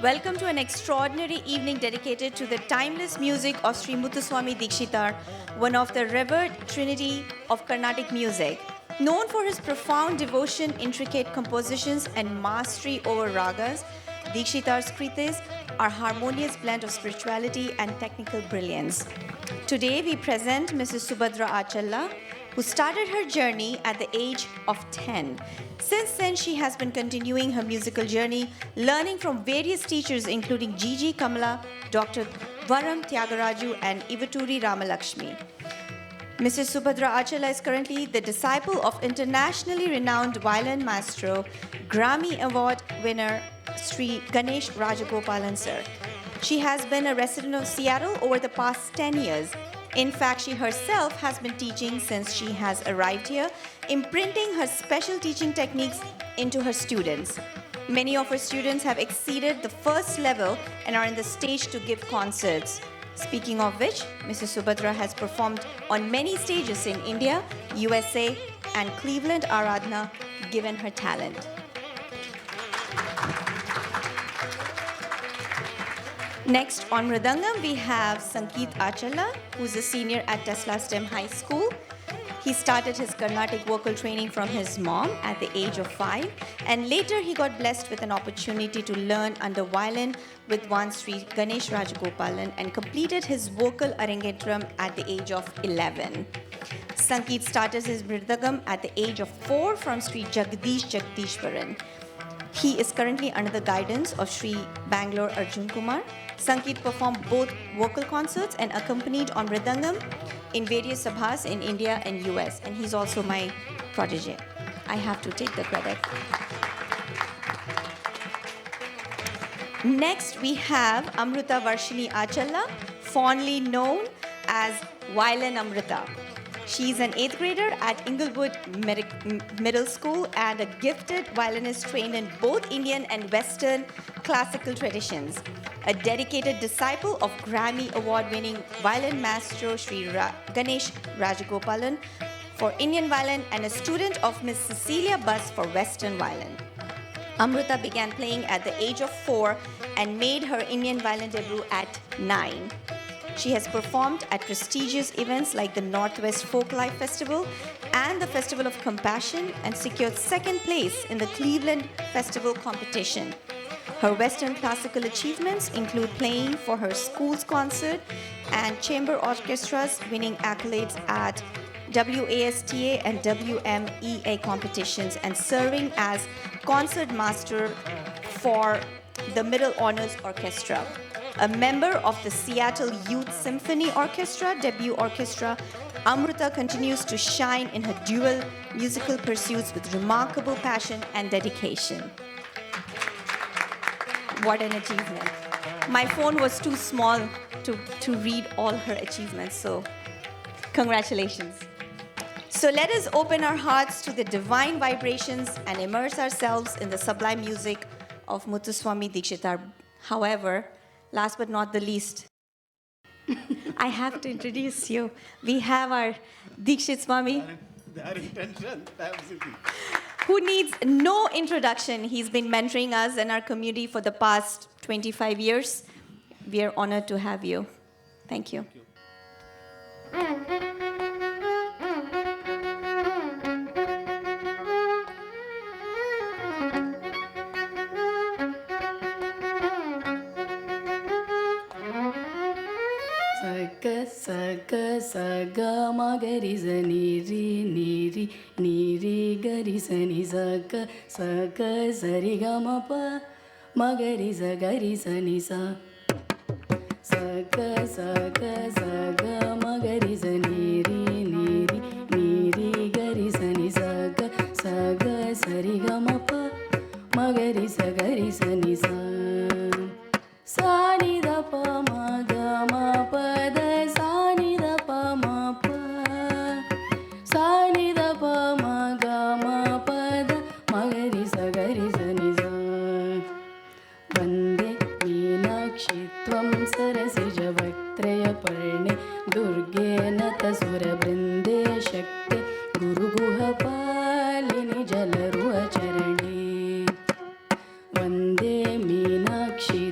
Welcome to an extraordinary evening dedicated to the timeless music of Sri Muthuswami Dikshitar, one of the revered trinity of Carnatic music. Known for his profound devotion, intricate compositions, and mastery over ragas, Dikshitar's Kritis are harmonious blend of spirituality and technical brilliance. Today we present Mrs. Subhadra Achalla, who started her journey at the age of 10. Since then, she has been continuing her musical journey, learning from various teachers including Gigi Kamala, Dr. Varam Tyagaraja, and Ivaturi Ramalakshmi. Mrs. Subhadra Achalla is currently the disciple of internationally renowned violin maestro, Grammy Award winner Sri Ganesh Rajagopalan sir. She has been a resident of Seattle over the past 10 years. In fact, she herself has been teaching since she has arrived here, imprinting her special teaching techniques into her students. Many of her students have exceeded the first level and are in the stage to give concerts. Speaking of which, Mrs. Subhadra has performed on many stages in India, USA, and Cleveland Aradhana, given her talent. Next, on Mridangam, we have Sangeet Achalla, who's a senior at Tesla STEM High School. He started his Carnatic vocal training from his mom at the age of 5, and later he got blessed with an opportunity to learn under violin with one Sri Ganesh Rajagopalan and completed his vocal arangetram at the age of 11. Sangeet started his Mridangam at the age of 4 from Sri Jagdishwaran. He is currently under the guidance of Sri Bangalore Arjun Kumar. Sangeet performed both vocal concerts and accompanied on Mridangam in various sabhas in India and US, and he's also my protege. I have to take the credit. Next, we have Amrita Varshini Achalla, fondly known as Violin Amrita. She's an 8th grader at Inglewood Middle School and a gifted violinist trained in both Indian and Western classical traditions. A dedicated disciple of Grammy Award-winning violin maestro Sri Ganesh Rajagopalan for Indian violin and a student of Miss Cecilia Buss for Western violin. Amrita began playing at the age of 4 and made her Indian violin debut at 9. She has performed at prestigious events like the Northwest Folklife Festival and the Festival of Compassion and secured 2nd place in the Cleveland Festival competition. Her Western classical achievements include playing for her school's concert and chamber orchestras, winning accolades at WASTA and WMEA competitions, and serving as concert master for the Middle Honors Orchestra. A member of the Seattle Youth Symphony Orchestra, debut orchestra, Amrita continues to shine in her dual musical pursuits with remarkable passion and dedication. What an achievement. My phone was too small to read all her achievements, so congratulations. So let us open our hearts to the divine vibrations and immerse ourselves in the sublime music of Muthuswami Dikshitar. However, last but not the least, I have to introduce you. We have our Dikshit Swami, who needs no introduction. He's been mentoring us and our community for the past 25 years. We are honored to have you. Thank you. Saka saga magari zani ri ni ri gari sani saka sari gama pa magari zani sa saka saga magari zani ri ni ri gari sani saka sari gama pa magari sani sa sani da pa ma ga ma pa da sani da pa ma pa sani da pa ma ga ma pa da magari sani sa vande meenakshi tvam sarasija vaktraya parne durge nata sura brinde shakti guruguha palini jalaruha charane vande meenakshi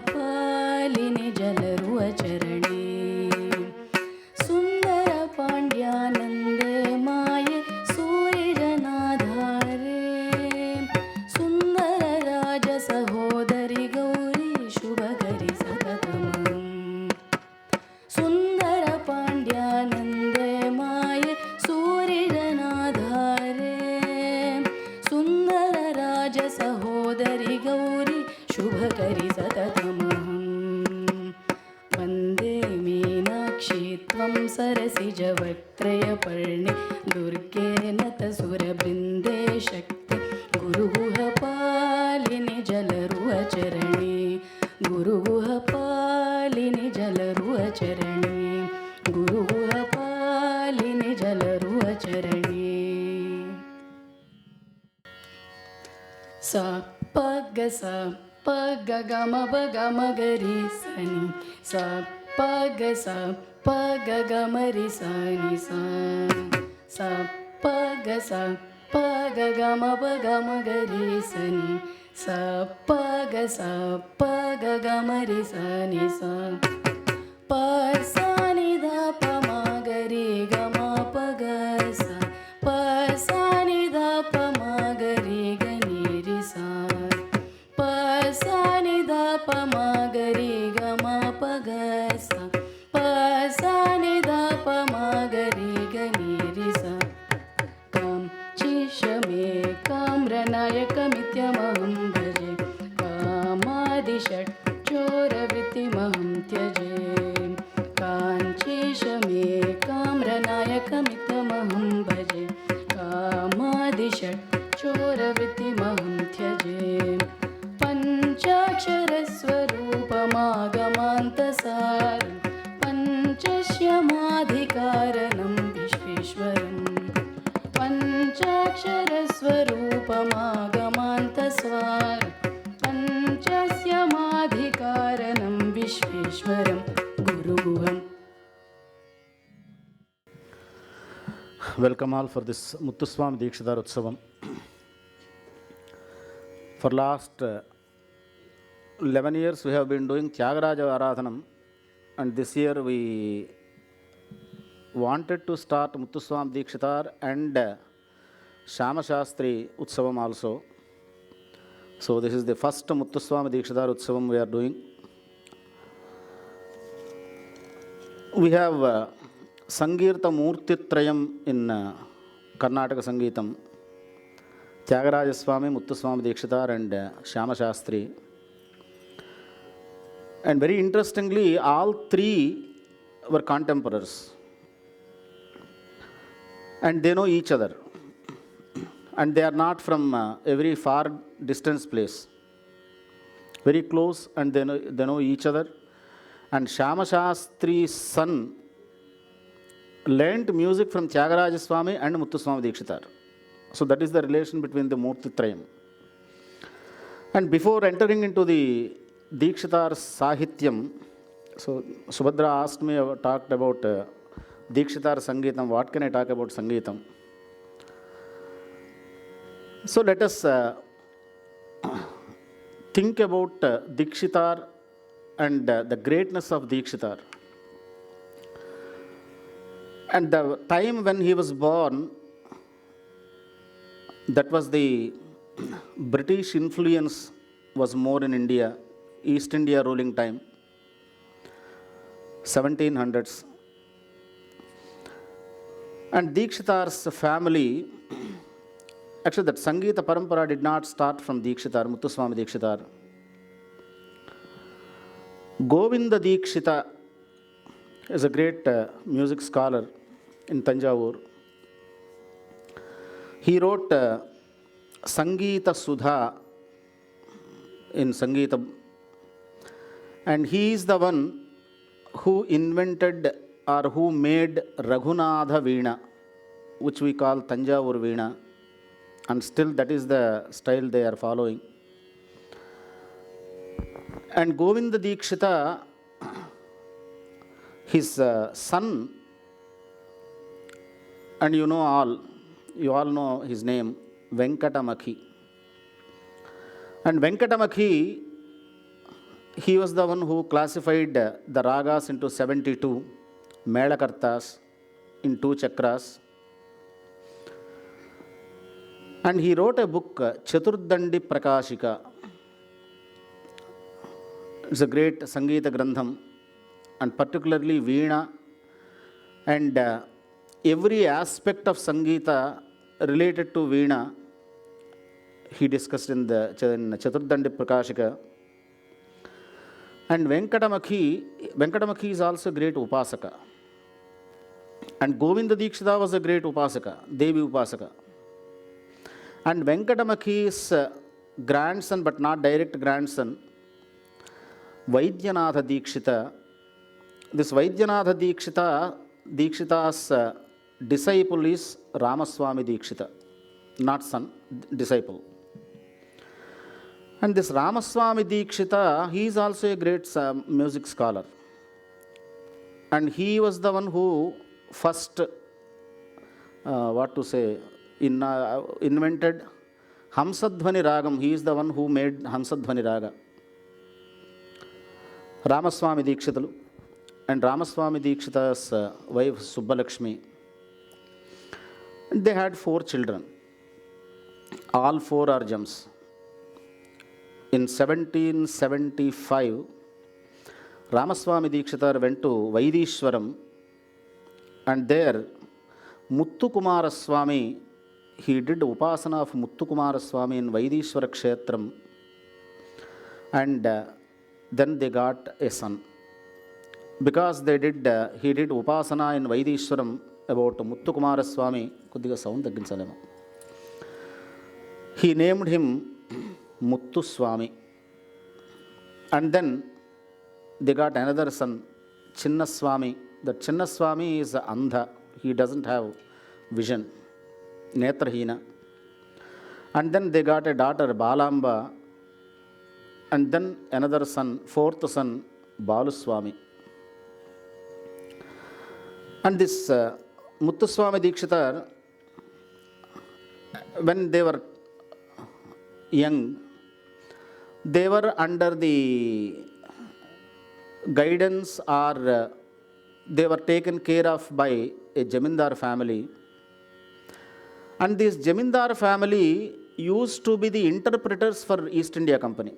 ಪಾಲಿನಿ ಜಲರುವ ಚರಣಿ ಸುಂದರ ಪಾಂಡ್ಯಾನಂದೇ ಮಾಯೆ ಸೂರ್ಯನಾಧಾರೆ ಸುಂದರ ರಾಜ ಸಹೋದರಿ ಗೌರಿ ಶುಭಕರಿ ಸತತಮಂ ಸುಂದರ ಪಾಂಡ್ಯಾನಂದೇ ಮಾಯೆ ಸೂರ್ಯನಾಧಾರೆ ಸುಂದರ ರಾಜ ಸಹೋದರಿ ಗೌರಿ ಶುಭಕರಿ ಸತತಮಂ ವಂದೇ ಮೀನಾಕ್ಷಿ ತ್ವಂ ಸರಸಿಜವಕ್ತ್ರಯ ಪರ್ಣೆ ದುರ್ಗೆ ನತಸುರಬೃಂದೇ ಶಕ್ತಿ ಗುರುಗುಹ ಪಾಲಿನಿ ಜಲರುವ ಚರಣಿ ಗುರುಗುಹ ಪಾಲಿನಿ ಜಲರುವ ಚರಣಿ ಗುರುಗುಹ ಪಾಲಿನಿ ಜಲರುವ ಚರಣಿ ಸ ಪಗ ಸ ಪಗ ಗಮ ಬಗ ಮಗರಿ ಸನಿ ಸ ಪಗ ಸ ಪಗ ಗಮರಿ ಸನಿ ಸ ಪಗ ಸ ಪಗ ಗಮ ಬಗ ಮಗರಿ ಸನಿ ಸ ಪಗ ಸ ಪಗ ಗಮರಿ ಸನಿ ಸ ಪ ಸಾನಿ ದ ಪ ಮಗರಿ ಗಮ ಪಗ ಸ ಪ ಸಾನಿ ದ ಪ ಮಗರಿ ಗನಿ ಸ ಪ ಸಾನಿ ದ ಪ ಮಗರಿ ಗಮ ಪಗ ಸ ಪ ಸಾನಿ ದ ಪ ಮಗರಿ ಗನಿ ಸ com ಚಿಶಮೇ ಕಾಮ್ರನಾಯಕಮಿತ್ಯಮಹಂ ಭಜೆ ಕಾಮಾದಿಷಟ್ ಚೋರವೃತ್ತಿಮಹಂ ತ್ಯಜೆ ಕಾಂಚೀಶಮೇ ಕಾಮ್ರನಾಯಕಮಿತ್ಯಮಹಂ ಭಜೆ ಕಾಮಾದಿಷಟ್ ಚೋರವೃತ್ತಿಮಹಂ ತ್ಯಜೆ ಪಂಚಾಕ್ಷರಸ್ವರೂಪಮಾಗಮಾಂತಸಾರಂ ಪಂಚಶ್ಯಮಾಧಿಕಾರಣಂ ವಿಶ್ವೇಶ್ವರಂ ಪಂಚಾಕ್ಷರಸ್ವರೂಪಮಾಗಮಾಂತಸ್ವಾರಂ ಪಂಚಸ್ಯಮಾಧಿಕಾರಣಂ ವಿಶ್ವೇಶ್ವರಂ ಗುರುಗುಹಂ. Welcome all for this Muthuswami Dikshitar Utsavam. For last 11 years we have been doing Tyagaraja Aradhanam, and this year we wanted to start Muthuswami Dikshitar and Syama Sastri Utsavam also. So this is the first Muthuswami Dikshitar Utsavam we are doing. We have Sangirta Murtitrayam in Karnataka Sangeetam. Tyagaraja Swami, Muthuswami Dikshitar and Syama Sastri. And very interestingly, all three were contemporaries. And they know each other. And they are not from a very far distance place. Very close, and they know each other. And Syama Sastri's son learnt music from Tyagaraja Swami and Muthuswami Dikshitar. So that is the relation between the Murtitrayam. And before entering into the Dikshitar Sahityam, so Subhadra asked me, talked about Dikshitar Sangeetam. What can I talk about Sangeetam? So let us think about Dikshitar and the greatness of Dikshitar. And the time when he was born, that was the British influence was more in India, East India ruling time, 1700s. And Dikshitar's family, actually that Sangeeta Parampara did not start from Dikshitar, Muthuswami Dikshitar. Govinda Dikshita is a great music scholar in Tanjavur. He wrote Sangeeta Sudha in Sangeetam, and he is the one who invented or who made Raghunatha Veena, which we call Tanjavur Veena, and still that is the style they are following. And Govinda Dikshita, his son, and you all know his name, Venkatamakhi. And Venkatamakhi he was the one who classified the ragas into 72 Melakartas in 2 chakras. And he wrote a book, Chaturdandi Prakashika. It's a great Sangeeta Grandham, and particularly Veena and every aspect of Sangeeta related to Veena, he discussed in Chaturdandi Prakashika. And Venkatamaki is also a great Upasaka. And Govinda Dikshita was a great Upasaka, Devi Upasaka. And Venkatamaki's grandson, but not direct grandson, Vaidyanatha Dikshita. This Vaidyanatha Dikshita's disciple is Ramaswami Dikshita, not son, disciple. And this Ramaswami Dikshita, he is also a great music scholar. And he was the one who first, invented Hamsadhvani Ragam. He is the one who made Hamsadhvani Raga. Ramaswami Dikshitalu. And Ramaswami Dikshita's wife Subbalakshmi. They had 4 children. All 4 are gems. In 1775, Ramaswami Dikshitar went to Vaidishwaram, and there Muthu Swami, he did Upasana of Muthu Swami in Vaidishwara Kshetram, and then they got a son. Because he did Upasana in Vaidishwaram about Muthu Swami, he named him Muthuswami. And then they got another son, Chinnaswami. The Chinnaswami is Andha. He doesn't have vision, Netrahina. And then they got a daughter, Balamba. And then another son, 4th son, Baluswami. And this Muthuswami Dikshitar, when they were young, they were under the guidance or they were taken care of by a Jamindar family. And this Jamindar family used to be the interpreters for East India Company.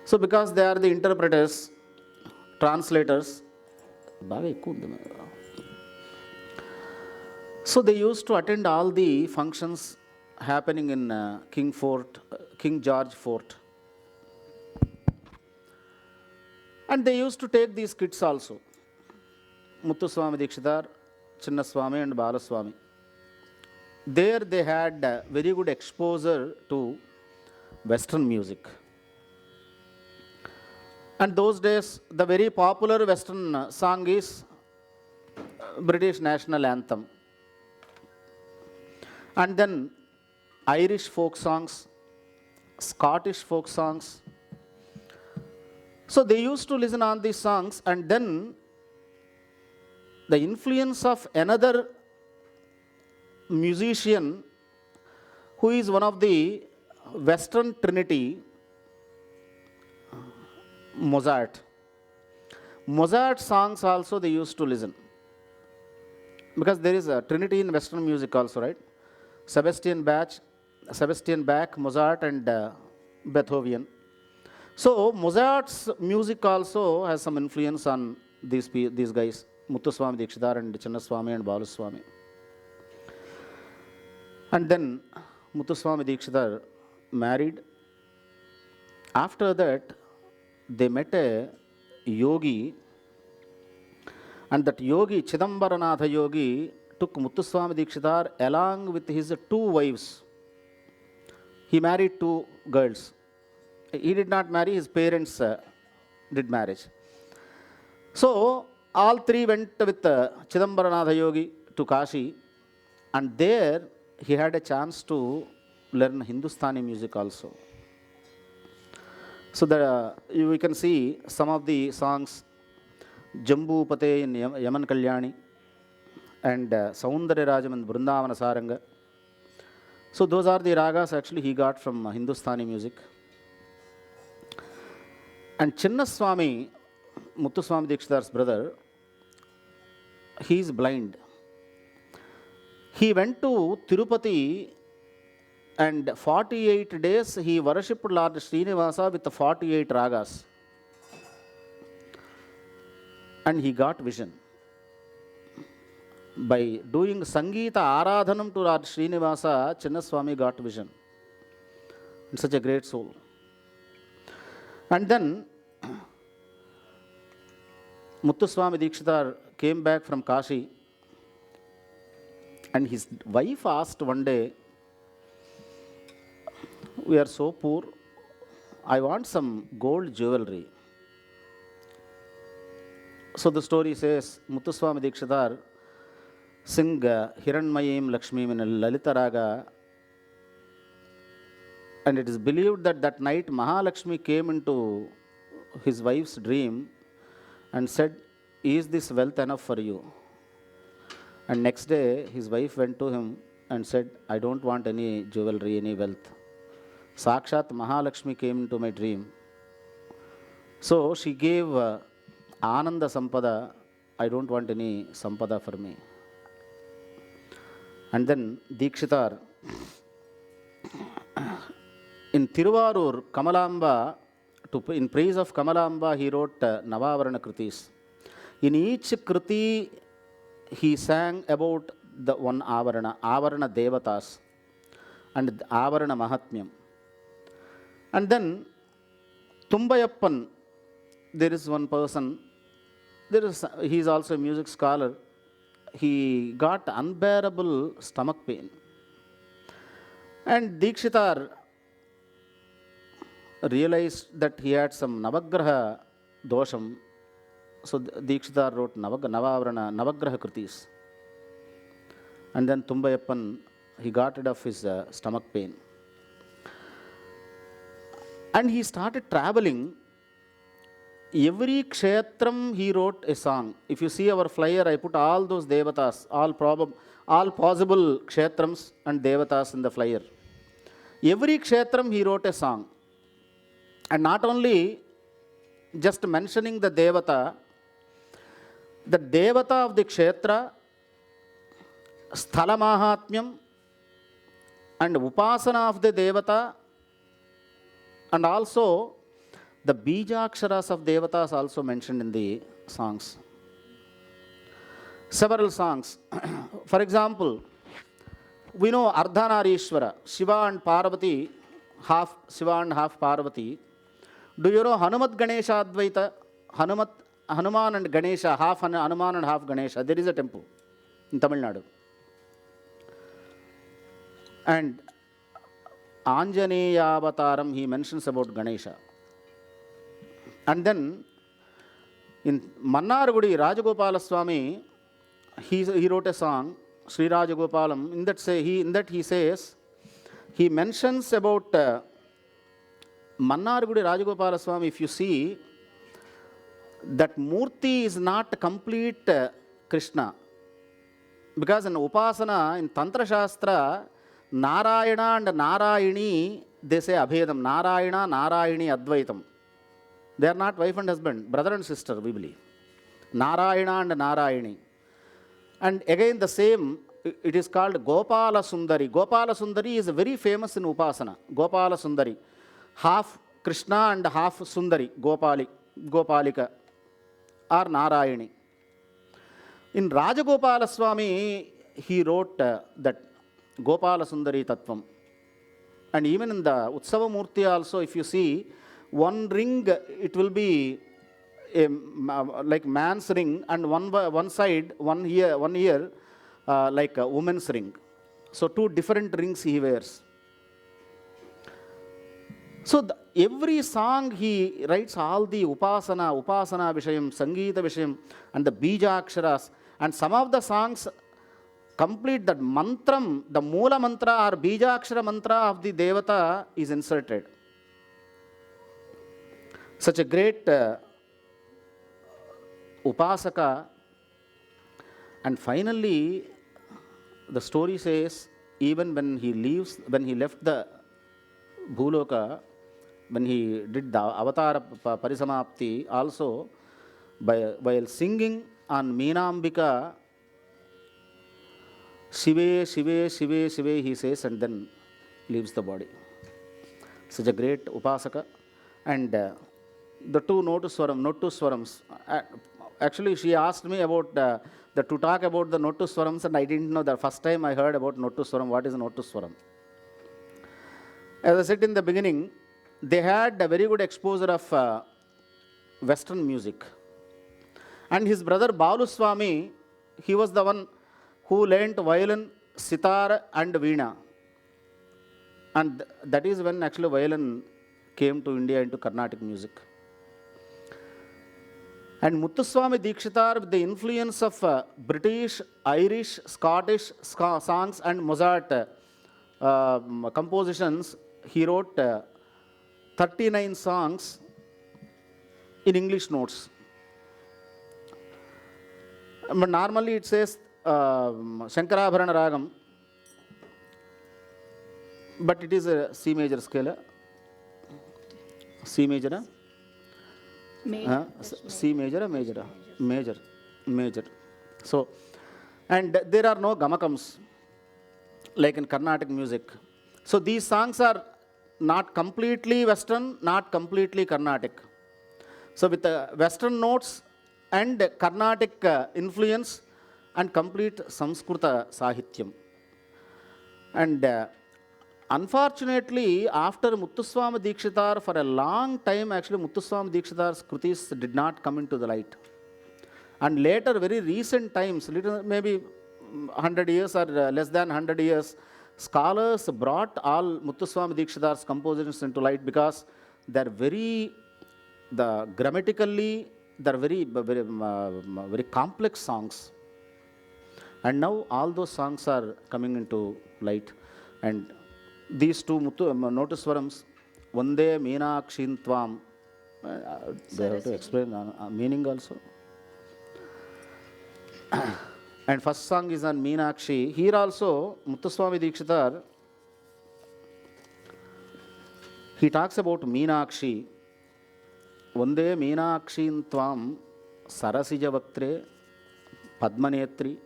So because they are the interpreters, translators, so they used to attend all the functions happening in King George Fort. And they used to take these kids also. Muthuswami Dikshitar, Chinnaswami and Balaswami. There they had very good exposure to Western music. And those days, the very popular Western song is British National Anthem. And then Irish folk songs, Scottish folk songs. So they used to listen on these songs, and then the influence of another musician who is one of the Western Trinity, Mozart. Mozart songs also they used to listen. Because there is a Trinity in Western music also, right? Sebastian Bach, Mozart and Beethoven. So Mozart's music also has some influence on these guys, Muthuswami Dikshitar and Chinnaswami and Baluswami. And then Muthuswami Dikshitar married. After that, they met a yogi, and that yogi, Chidambaranatha yogi, took Muthuswami Dikshitar along with his 2 wives. He married 2 girls. He did not marry, his parents did marriage. So, all 3 went with Chidambaranatha yogi to Kashi, and there he had a chance to learn Hindustani music also. So we can see some of the songs, Jambu Pate in Yaman Kalyani and Saundarya Rajam in Vrindavana Saranga. So those are the ragas actually he got from Hindustani music. And Chinnaswami, Muthuswami Dikshitar's brother, he is blind. He went to Tirupati and 48 days he worshipped Lord Srinivasa with the 48 ragas. And he got vision. By doing Sangeeta Aradhanam to Lord Srinivasa, Chinnaswami got vision. And such a great soul. And then Muthuswami Dikshitar came back from Kashi, and his wife asked one day, "We are so poor, I want some gold jewelry." So the story says, Muthuswami Dikshitar sing Hiranmayim Lakshmim in a Lalita Raga, and it is believed that that night Mahalakshmi came into his wife's dream and said, "Is this wealth enough for you?" And next day his wife went to him and said, "I don't want any jewelry, any wealth. Sakshat Mahalakshmi came into my dream." So she gave Ananda Sampada, "I don't want any Sampada for me." And then Dikshitar, in Tiruvarur, Kamalamba, in praise of Kamalamba, he wrote Navavarana Kritis. In each Kriti, he sang about the one Avarana, Avarana Devatas, and Avarana Mahatmyam. And then Tumbayappan, there is one person, he is also a music scholar. He got unbearable stomach pain. And Dikshitar realized that he had some Navagraha dosham. So Dikshitar wrote Navavarana, Navagraha Kritis. And then Tumbayappan, he got rid of his stomach pain. And he started traveling. Every kshetram he wrote a song. If you see our flyer, I put all those devatas, all possible kshetrams and devatas in the flyer. Every kshetram he wrote a song. And not only just mentioning the devata of the kshetra, sthala mahatmyam, and upasana of the devata, and also the bijaksharas of devatas also mentioned in the songs. Several songs. For example, we know Ardhanarishwara, Shiva and Parvati, half Shiva and half Parvati. Do you know Hanumat Ganesha Advaita? Hanuman and Ganesha, half Hanuman and half Ganesha. There is a temple in Tamil Nadu. And Anjaneya Avataram, he mentions about Ganesha. And then in Mannargudi, Rajagopala Swami, he wrote a song, Sri Rajagopalam. In that he says, he mentions about Mannargudi Rajagopala Swami. If you see, that Murti is not complete Krishna. Because in Upasana, in Tantra Shastra, Narayana and Narayani, they say Abhedam. Narayana, Narayani, Advaitam. They are not wife and husband, brother and sister, we believe. Narayana and Narayani. And again the same, it is called Gopala Sundari. Gopala Sundari is very famous in Upasana. Gopala Sundari. Half Krishna and half Sundari, Gopalika, or Narayani. In Rajagopala Swami, he wrote that Gopala Sundari Tattvam. And even in the Utsavam Murti also, if you see, one ring, it will be like man's ring, and one side, one ear, like a woman's ring. So two different rings he wears. So every song he writes all the upasana vishayam, sangeeta vishayam, and the bijaksharas. And some of the songs complete that mantram, the moola mantra or bijakshara mantra of the devata is inserted. Such a great upasaka. And finally, the story says, even when he left the Bhuloka, when he did the Avatara Parisamapti, also while singing on Meenambika, Shive, Shive, Shive, Shive, he says, and then leaves the body. Such a great Upasaka. And the two Notuswarams. Actually, she asked me about to talk about the Notuswarams, and I didn't know. The first time I heard about Notuswaram, what is Notuswaram? As I said in the beginning, they had a very good exposure of Western music. And his brother Baluswami, he was the one who learnt violin, sitar and veena. And that is when actually violin came to India into Carnatic music. And Muthuswami Dikshitar, with the influence of British, Irish, Scottish songs and Mozart compositions, he wrote 39 songs in English notes. But normally it says Shankarabharana Ragam, but it is a C major scale. C major? C major, major. So, and there are no gamakams like in Carnatic music. So these songs are not completely Western, not completely Carnatic. So with the Western notes and Carnatic influence and complete Sanskrita Sahityam. And unfortunately, after Muthuswami Dikshitar, for a long time, actually Muthuswami Dikshitar's Kritis did not come into the light. And later, very recent times, maybe 100 years or less than 100 years, scholars brought all Muthuswami Dikshitar's compositions into light because they're grammatically, they're very complex songs. And now all those songs are coming into light. And these two Notuswarams, Vande Meenakshin Tvam, they have to explain meaning also. And first song is on Meenakshi. Here also, Muthuswami Dikshitar, he talks about Meenakshi. Vande Meenakshin Tvam, Sarasija Vaktre, Padmanetri,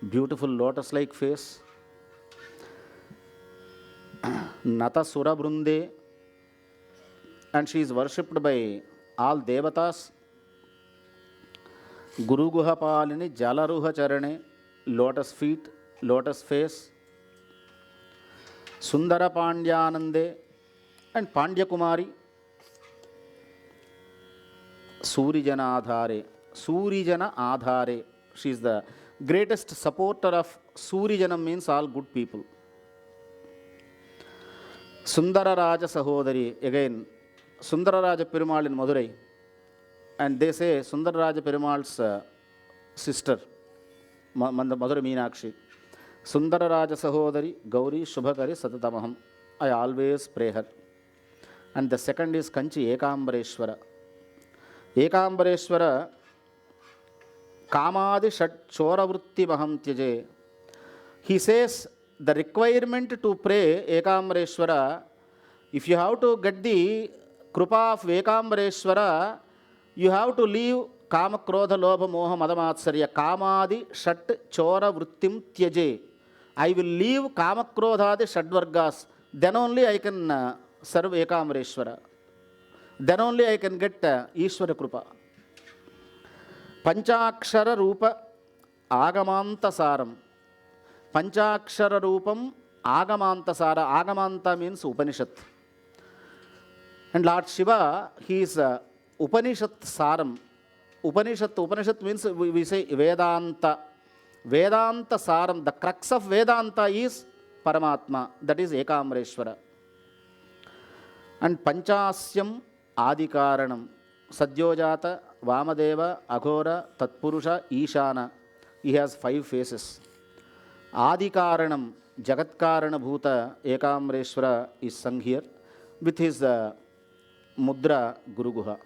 beautiful lotus-like face. Nata Sura Brunde, and she is worshipped by all Devatas. Guruguha Palini, Jalaruha Charane, lotus feet, lotus face. Sundara Pandyanande and Pandya Kumari. Surijana Adhare. She is the greatest supporter of Surijanam, means all good people. Sundara Raja Sahodari, again, Sundara Raja Perumal in Madurai. And they say Sundara Raja Perumal's sister, Madurai Meenakshi. Sundara Raja Sahodari, Gauri Shubhakari Satatamaham. I always pray her. And the second is Kanchi Ekambareshwara. Ekambareshwara, Kamadi Shat Chora Vritti Maham Tyaje. He says, the requirement to pray Ekambareshwara, if you have to get the Krupa of Ekambareshwara, you have to leave Kama Krodha Lobha Moha Madamatsarya. Kamadi Shat Chora Vrittim Tyaje. I will leave Kama Krodha the Shadvargas. Then only I can serve Ekambareshwara. Then only I can get Ishwara Krupa. Panchakshara Rupa Agamanta Saram. Panchakshara Rupam Agamanta Sara. Agamanta means Upanishad. And Lord Shiva, he is Upanishad Saram. Upanishad means we say Vedanta. Vedanta Saram. The crux of Vedanta is Paramatma. That is Ekambareshwara. And Panchasyam Adikaranam. Sadyojata, Vamadeva, Aghora, Tatpurusha, Ishana. He has 5 faces. Adikaranam, Jagatkarana Bhuta, Ekambareshwara is sung here with his mudra Guruguha.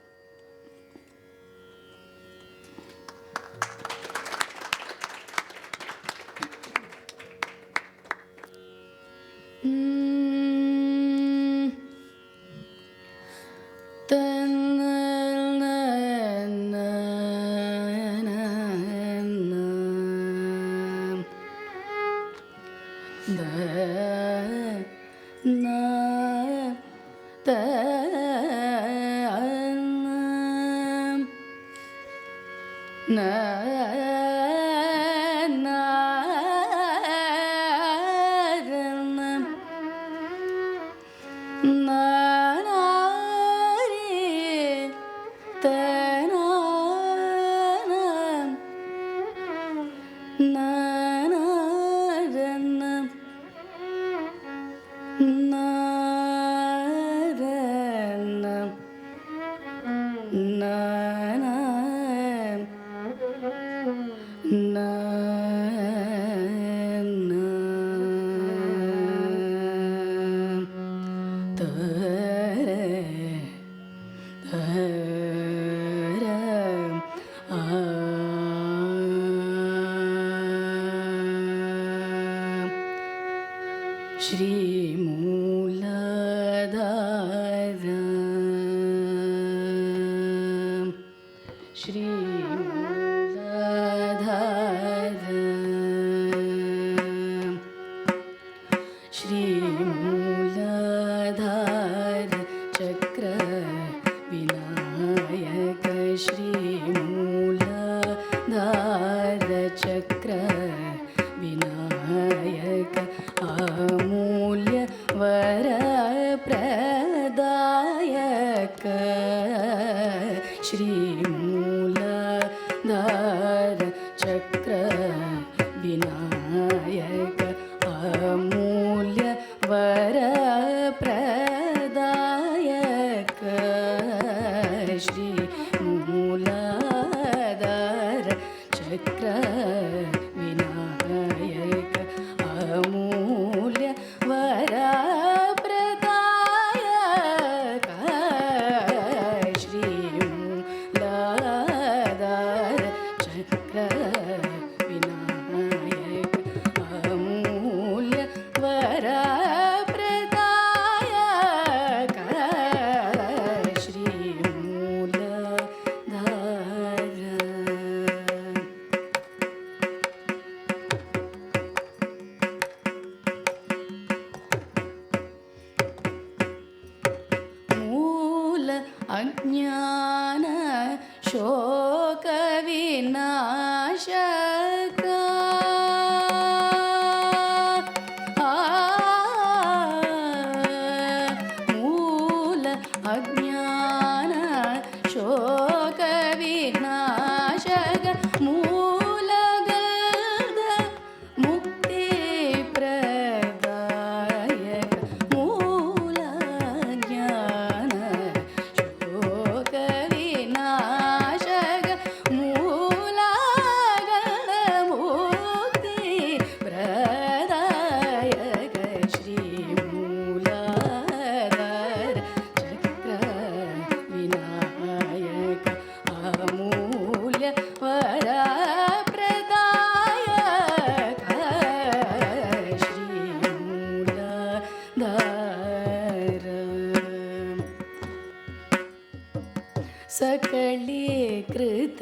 सकलीकृत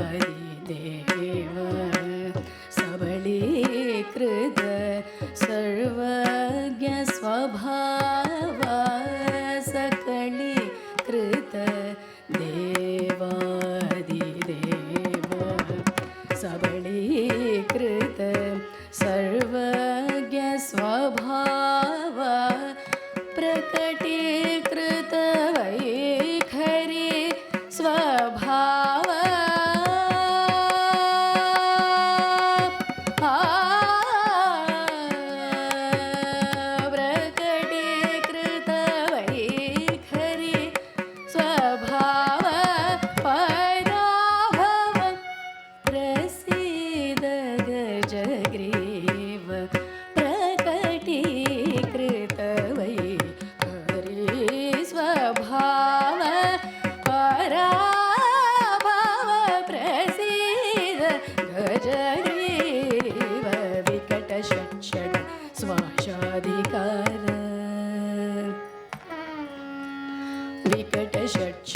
देवादिदेव सबलीकृत सर्वज्ञ स्वभाव सकलीकृत देवादिदेव सबलीकृत सर्वज्ञ स्वभाव प्रकटीकृत वैखरी स्वभाव प्रकटीकृत वैखरी स्वभाव पराभव प्रसीद गजग्रीव प्रकटीकृत स्वभाव पराभव प्रसीद गजग्रीव विकट षट् स्वाशाधिकार विकट षट्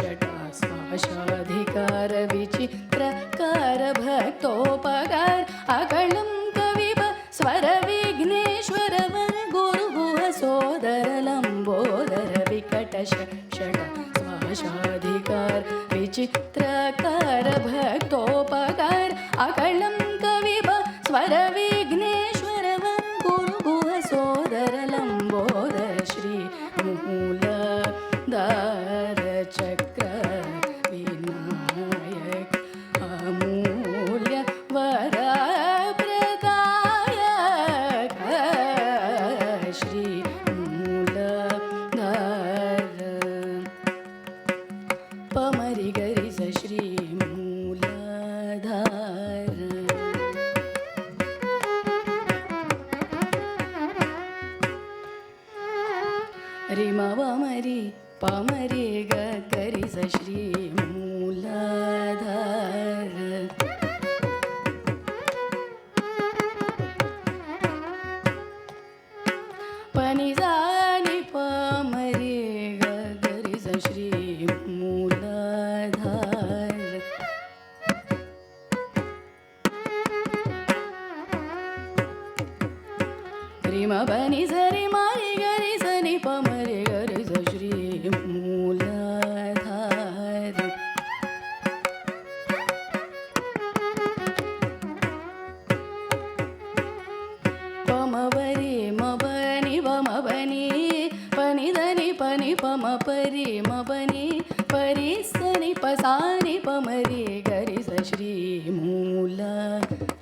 स्वाशाधिकार विचित्रकार भक्तोपकार अकलं कविप स्वर विघ्नेश्वर गुरुगुह सोदर लंबोदर विकट षट् स्वाशाधिकार विचित्रकार भक्तोपकार अकलंक विभ स्वर विघ्नेश्वर गुरुगुह सोदर लंबोदर श्री मूलधर चक्र विनायक अमूल्य वर प्रदायक श्री मूलधर पमरि गरि स श्री मूलधर रिमा वमरि पमरि गरि स श्री मूलधर पनि जानि पमरि गरि स श्री मूलधर रिमा पनि सरि मारि गरि स नि पमरि गरि स श्री मूलधर पमवरि मबनि वमबनि पनि धनि पनि पम परि मबनि परि सनि पसानि पमरि गरि स श्री मूलधर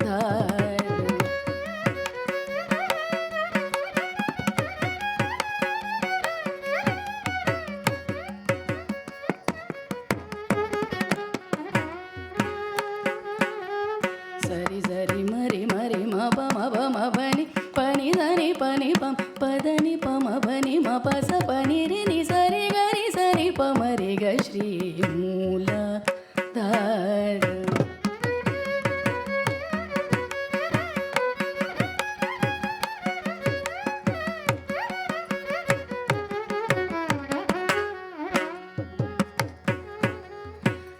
सरि सरि मरि मरि म बनि पनि धनि पनि पम पदनि पम बनि म पस पनि रि नि सरि गरि सरि पमरि ग श्री मूलधर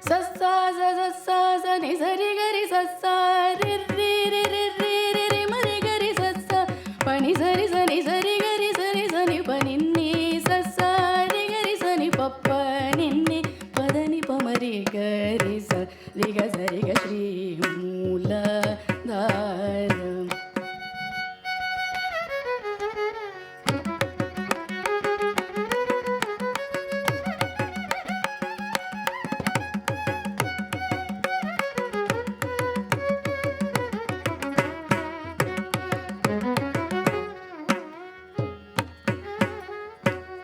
सस्सा सस्सा नि सरि गरि सस्सा रि रि रि रि रि रि रि मरि गरि सस्सा पनि सरि सनि सरि गरि सरि सनि पनि नि सस्सा रि गरि सनि पप्प निन्नि पदनि पमरि गरि स रि ग सरि ग श्री मूलधर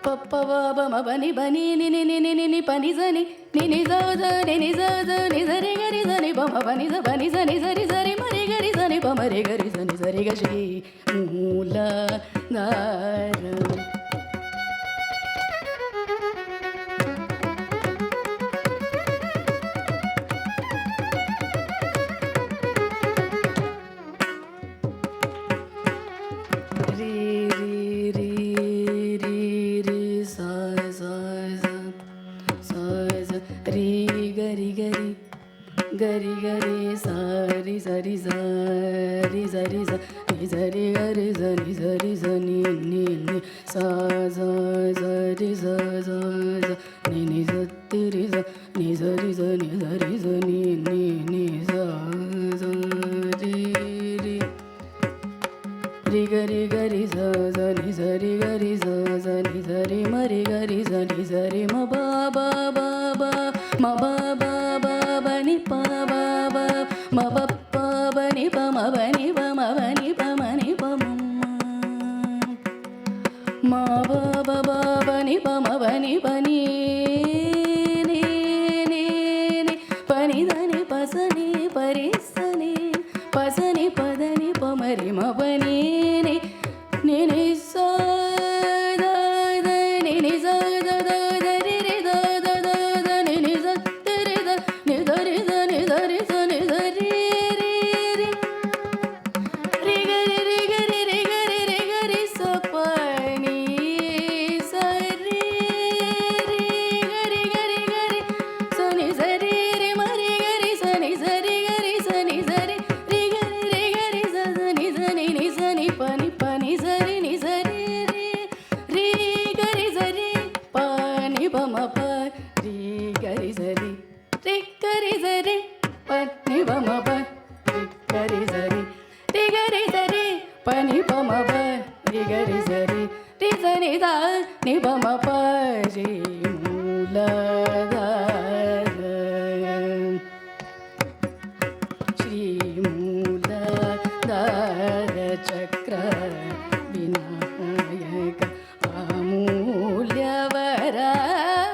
पप्प बम बनि बनि नि नि नि नि नि नि पनि सनि नि नि ज ज नि नि ज ज नि सरि गरि सनि बम बनि स नि सरि सरि मरि गरि सनि पमरि गरि सनि सरि ग श्री मूलधर रि रि रि रि रि सा सा सा सा रि गरि गरि गरि गरि सरि सरि सरि सरि स नि सरि गरि स नि सरि स नि नि नि सा सा सरि स स स नि नि स तिरि स नि सरि स नि सरि स नि नि नि सा स रि रि रि गरि गरि स स नि सरि गरि स स नि सरि मरि गरि स नि सरि म ब ब ब ब म ब ब ब बनि प ब ब म ब प बनि प म बनि प म बनि प मनि प म ब ब ब बनि प म बनि पनि नि नि नि पनि धनि पसनि परि सनि पसनि पदनि पमरि म बनि नि नि नि स द द नि नि स द द द रि रि द द द द नि नि स ति रि द नि द रि स नि द रि स नि द रि रि रि रि गरि रि गरि रि गरि रि गरि स पनि स रि रि गरि गरि गरि स नि स रि रि मरि गरि स नि स रि गरि स नि स रि रि गरि स स नि स नि नि स नि पनि पनि स रि नि स रि रि रि गरि स रि पनि प म प रि गरि स रि Tikkari sari, pani pama pa. Tikkari sari, tikkari sari, pani pama pa. Tikkari sari, tikkari da, ni pama pa. Shri Mooladhara, Shri Mooladhara Chakra Vinayaka Amulyavara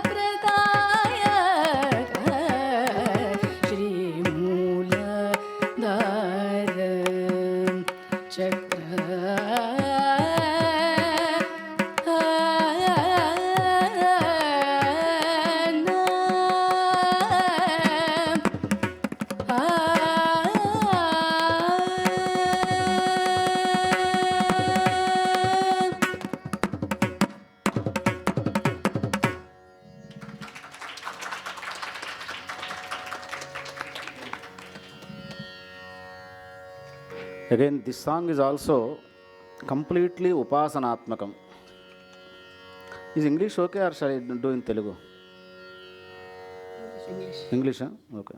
Pradayaka Shri Mooladhara Chakra Again, this song is also completely upasanatmakam. Is English okay or shall I do in Telugu? English, huh? Okay.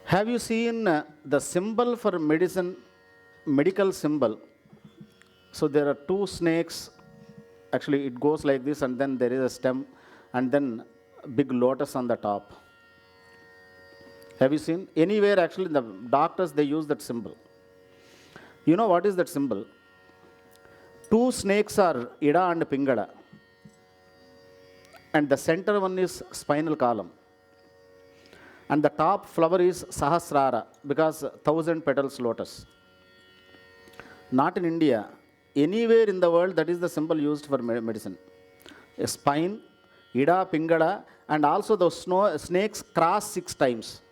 Have you seen the symbol for medicine, medical symbol? So there are two snakes. Actually, it goes like this, and then there is a stem, and then a big lotus on the top. Have you seen? Anywhere, actually, the doctors, they use that symbol. You know what is that symbol? Two snakes are Ida and Pingada. And the center one is spinal column. And the top flower is Sahasrara, because 1,000 petals lotus. Not in India. Anywhere in the world, that is the symbol used for medicine. A spine, Ida, Pingada, and also those snakes cross 6 times.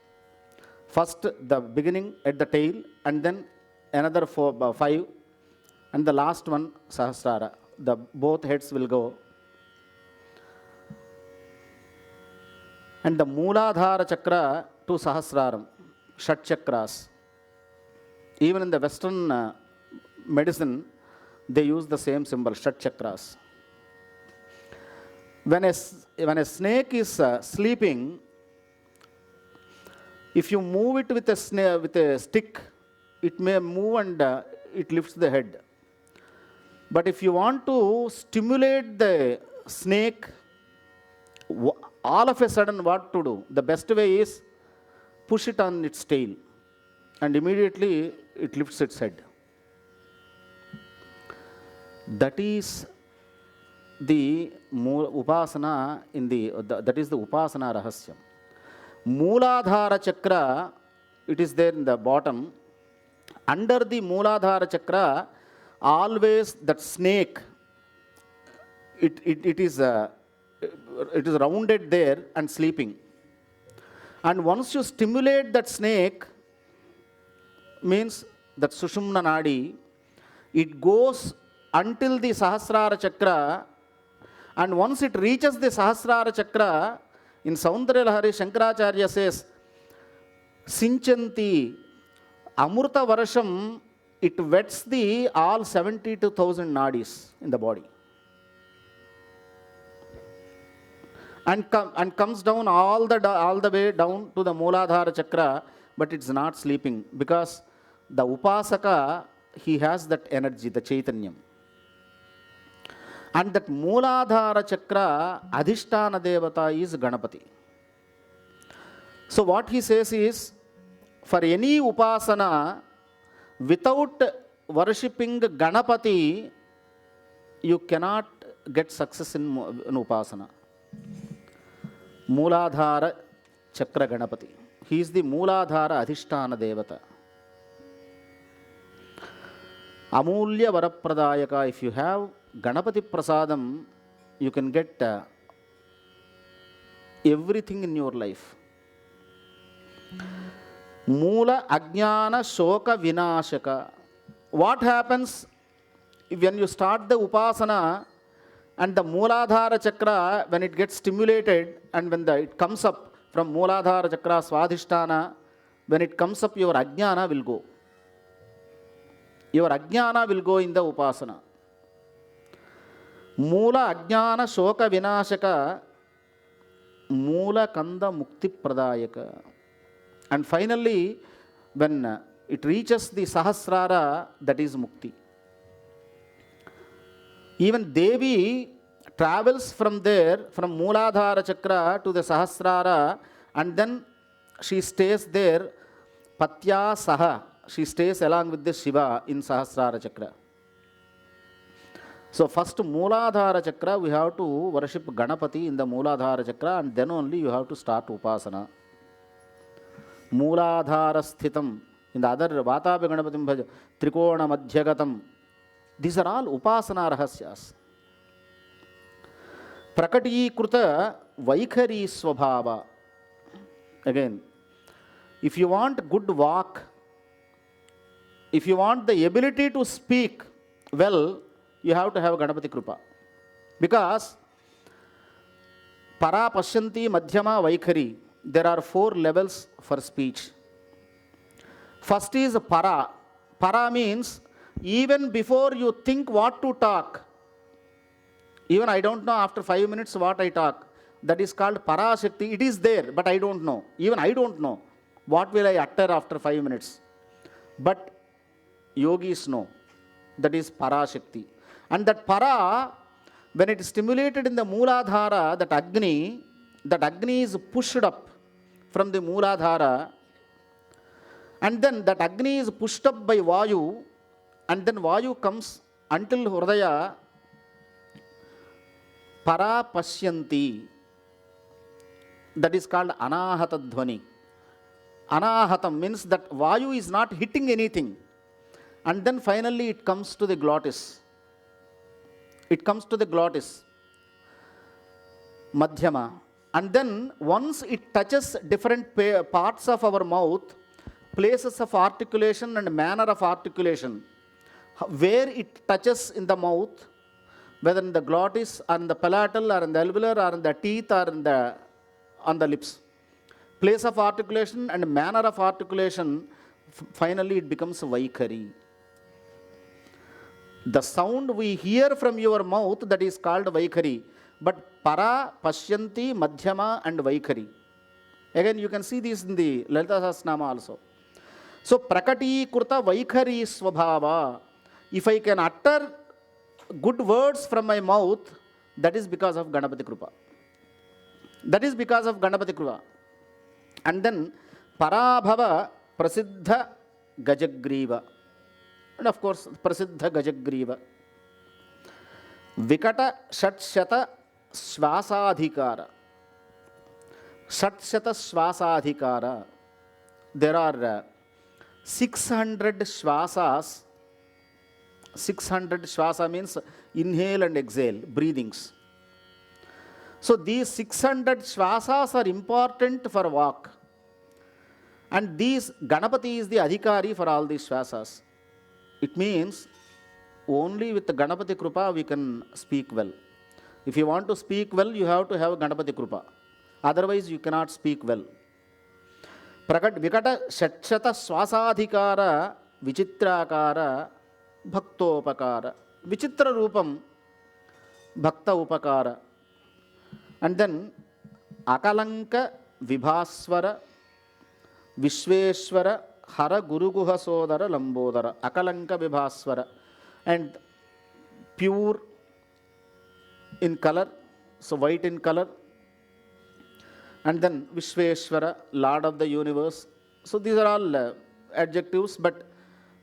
First, the beginning at the tail, and then another 5, and the last one, Sahasrara. The both heads will go. And the Mooladhara Chakra to Sahasraram, Shat Chakras. Even in the Western medicine, they use the same symbol, Shat Chakras. When a snake is sleeping, if you move it with a stick, it may move and it lifts the head. But if you want to stimulate the snake, all of a sudden what to do? The best way is push it on its tail, and immediately it lifts its head. That is the upasana that is the upasana rahasyam. Mooladhara Chakra, it is there in the bottom. Under the Mooladhara Chakra, always that snake, it is rounded there and sleeping. And once you stimulate that snake, means that Sushumna Nadi, it goes until the Sahasrara Chakra, and once it reaches the Sahasrara Chakra, in Saundarya Lahari, Shankaracharya says, Sinchanti, Amrita Varasham, it wets the all 72,000 nadis in the body. And comes down all the way down to the Mooladhara Chakra, but it's not sleeping, because the Upasaka, he has that energy, the Chaitanyam. And that Mooladhara Chakra, Adhishtana Devata is Ganapati. So what he says is, for any Upasana, without worshipping Ganapati, you cannot get success in Upasana. Mooladhara Chakra Ganapati. He is the Mooladhara Adhishtana Devata. Amulya Varapradayaka, if you have Ganapati Prasadam, you can get everything in your life. Moola Ajnana Shoka Vinashaka. What happens when you start the Upasana and the Mooladhara Chakra, when it gets stimulated and when it comes up from Mooladhara Chakra, Swadhisthana, when it comes up, your Ajnana will go. Your Ajnana will go in the Upasana. Moola Ajnana Shoka Vinashaka, Moola Kanda Mukti Pradayaka. And finally, when it reaches the Sahasrara, that is Mukti. Even Devi travels from there, from Mooladhara Chakra to the Sahasrara, and then she stays there, Patya Saha. She stays along with the Shiva in Sahasrara Chakra. So first Mooladhara Chakra, we have to worship Ganapati in the Mooladhara Chakra, and then only you have to start Upasana. Mooladhara Sthitam, in the other Vatapi Ganapatim Bhaja, Trikona Madhyagatam. These are all Upasana Rahasyas. Prakatiyikruta Vaikhari Swabhava. Again, if you want good walk, if you want the ability to speak well, you have to have Ganapati Krupa. Because Para Pashyanti Madhyama Vaikhari, there are 4 levels for speech. First is Para. Para means even before you think what to talk, even I don't know after 5 minutes what I talk, that is called Parashakti. It is there, but I don't know. Even I don't know what will I utter after 5 minutes. But yogis know. That is Parashakti. And that Para, when it is stimulated in the Mooladhara, that Agni is pushed up from the Mooladhara, and then that Agni is pushed up by Vayu, and then Vayu comes until Hridaya, Para Pashyanti. That is called Anahata Dhvani. Anahatam means that Vayu is not hitting anything. And then finally it comes to the glottis. It comes to the glottis, Madhyama. And then once it touches different parts of our mouth, places of articulation and manner of articulation, where it touches in the mouth, whether in the glottis or in the palatal or in the alveolar or in the teeth or in on the lips. Place of articulation and manner of articulation, finally it becomes Vaikhari. The sound we hear from your mouth, that is called Vaikhari. But Para, Pashyanti, Madhyama and Vaikhari. Again, you can see this in the Lalita Sahasranama also. So, Prakati Kurta Vaikhari Swabhava. If I can utter good words from my mouth, that is because of Ganapati Krupa. That is because of Ganapati Krupa. And then Parabhava Prasiddha Gajagriva. And of course, Prasiddha Gajagriva. Vikata Shatshata Swasadhikara. Shatshata Swasadhikara. There are 600 Swasas. 600 Swasa means inhale and exhale, breathings. So these 600 Swasas are important for walk. And these Ganapati is the Adhikari for all these Swasas. It means only with the Ganapati Krupa we can speak well. If you want to speak well, you have to have Ganapati Krupa. Otherwise, you cannot speak well. Vikata Shatshata Swasadhikara Vichitrakara Bhaktopakara. Vichitra Rupam Bhakta Upakara. And then Akalanka Vibhaswara Vishveshwara Hara Guruguha Sodara Lambodara. Akalanka Vibhaswara. And pure in color, so white in color. And then Vishveshwara, Lord of the universe. So these are all adjectives, but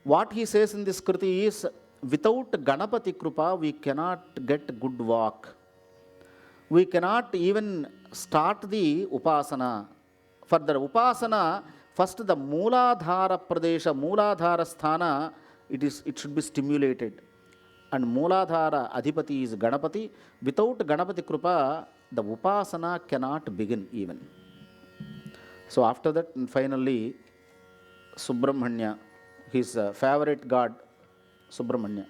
what he says in this Kriti is, without Ganapati Krupa, we cannot get good walk. We cannot even start the Upasana. For the Upasana, first the Mooladhara Pradesha, Mooladhara Sthana, it should be stimulated. And Mooladhara Adhipati is Ganapati. Without Ganapati Krupa, the Upasana cannot begin even. So after that, and finally, Subramanya, his favorite god, Subramanya.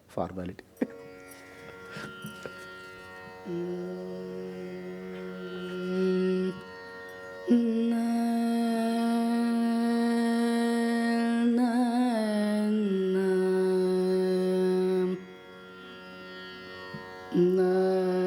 Formality. na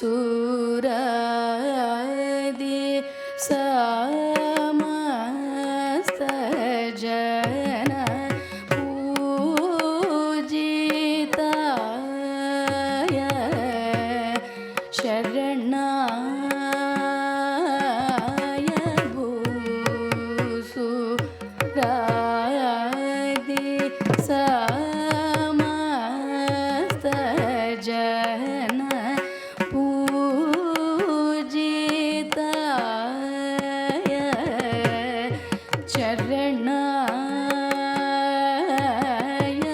सुरादि समस्त जन पूजिताय शरणाय भूसुरादि समस्त जन पूजिताय चरणाय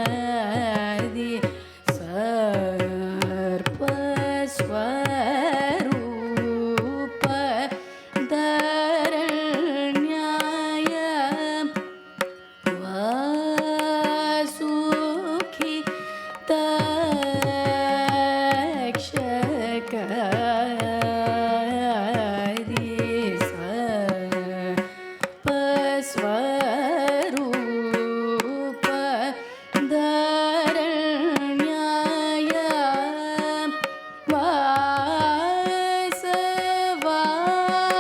वासुखिताक्षकादि सर्पस्वरूप धरण्याय वासुखिताक्षकादि सर्पस्वरूप धरण्याय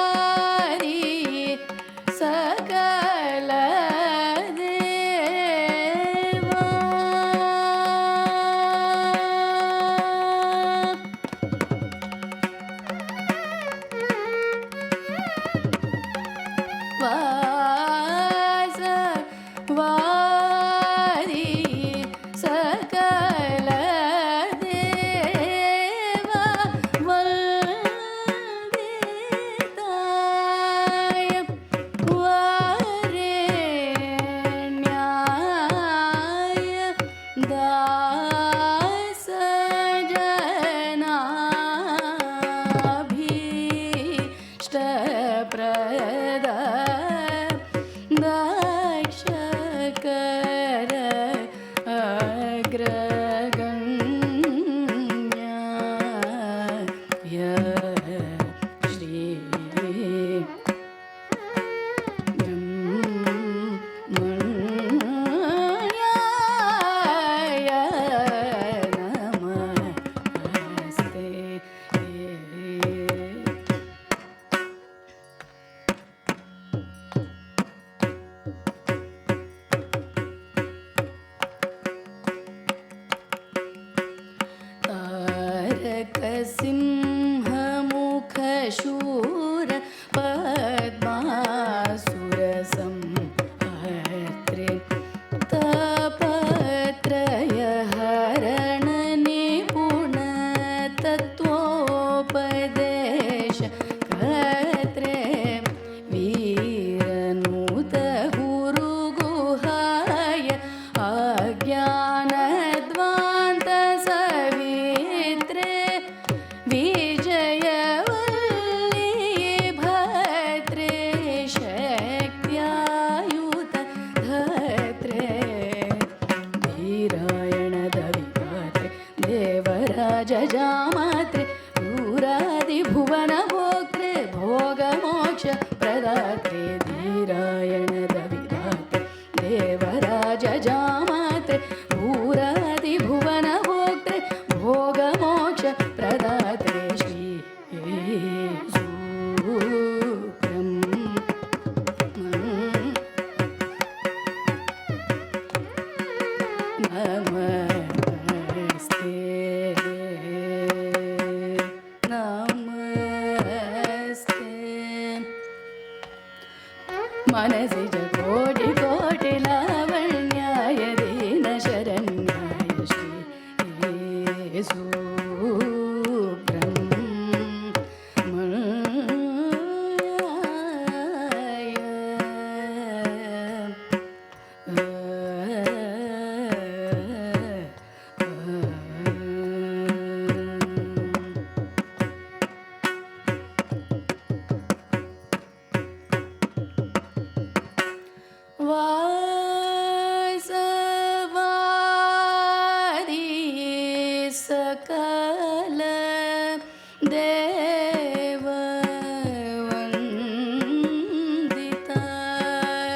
वासवारि सकल देवा वासवारि सकल देवा वन्दिताय वरेण्याय दासजनाभीष्टप्रदाय दाक्षकर अग्रगण्याय श्री ब्रह्मण्याय नमस्ते तारकसिंहमुखशूर पद्मासुरसंहर्त्रे तापत्रयहरण निपुण तत्त्वोपदेश कर्त्रे वीरनूत गुरुगुहाय अज्ञानध्वान्त सवित्रे विजयवल्ली भद्रे शक्त्यायुत धत्रे धीरायण दविपात्रे देवराज जामात्रे भूरादिभुवन भोक्त्रे भोगमोक्ष प्रदात्रे धीरायण दविपात्रे देवराज जामात्रे भूरादिभुवन भोक्त्रे भोगमोक्ष प्रदात्रे श्री नमस्ते नमस्ते मनसि च कोटि कोटि लावण्याय दीन शरण्याय श्री सकल देव वन्दिताय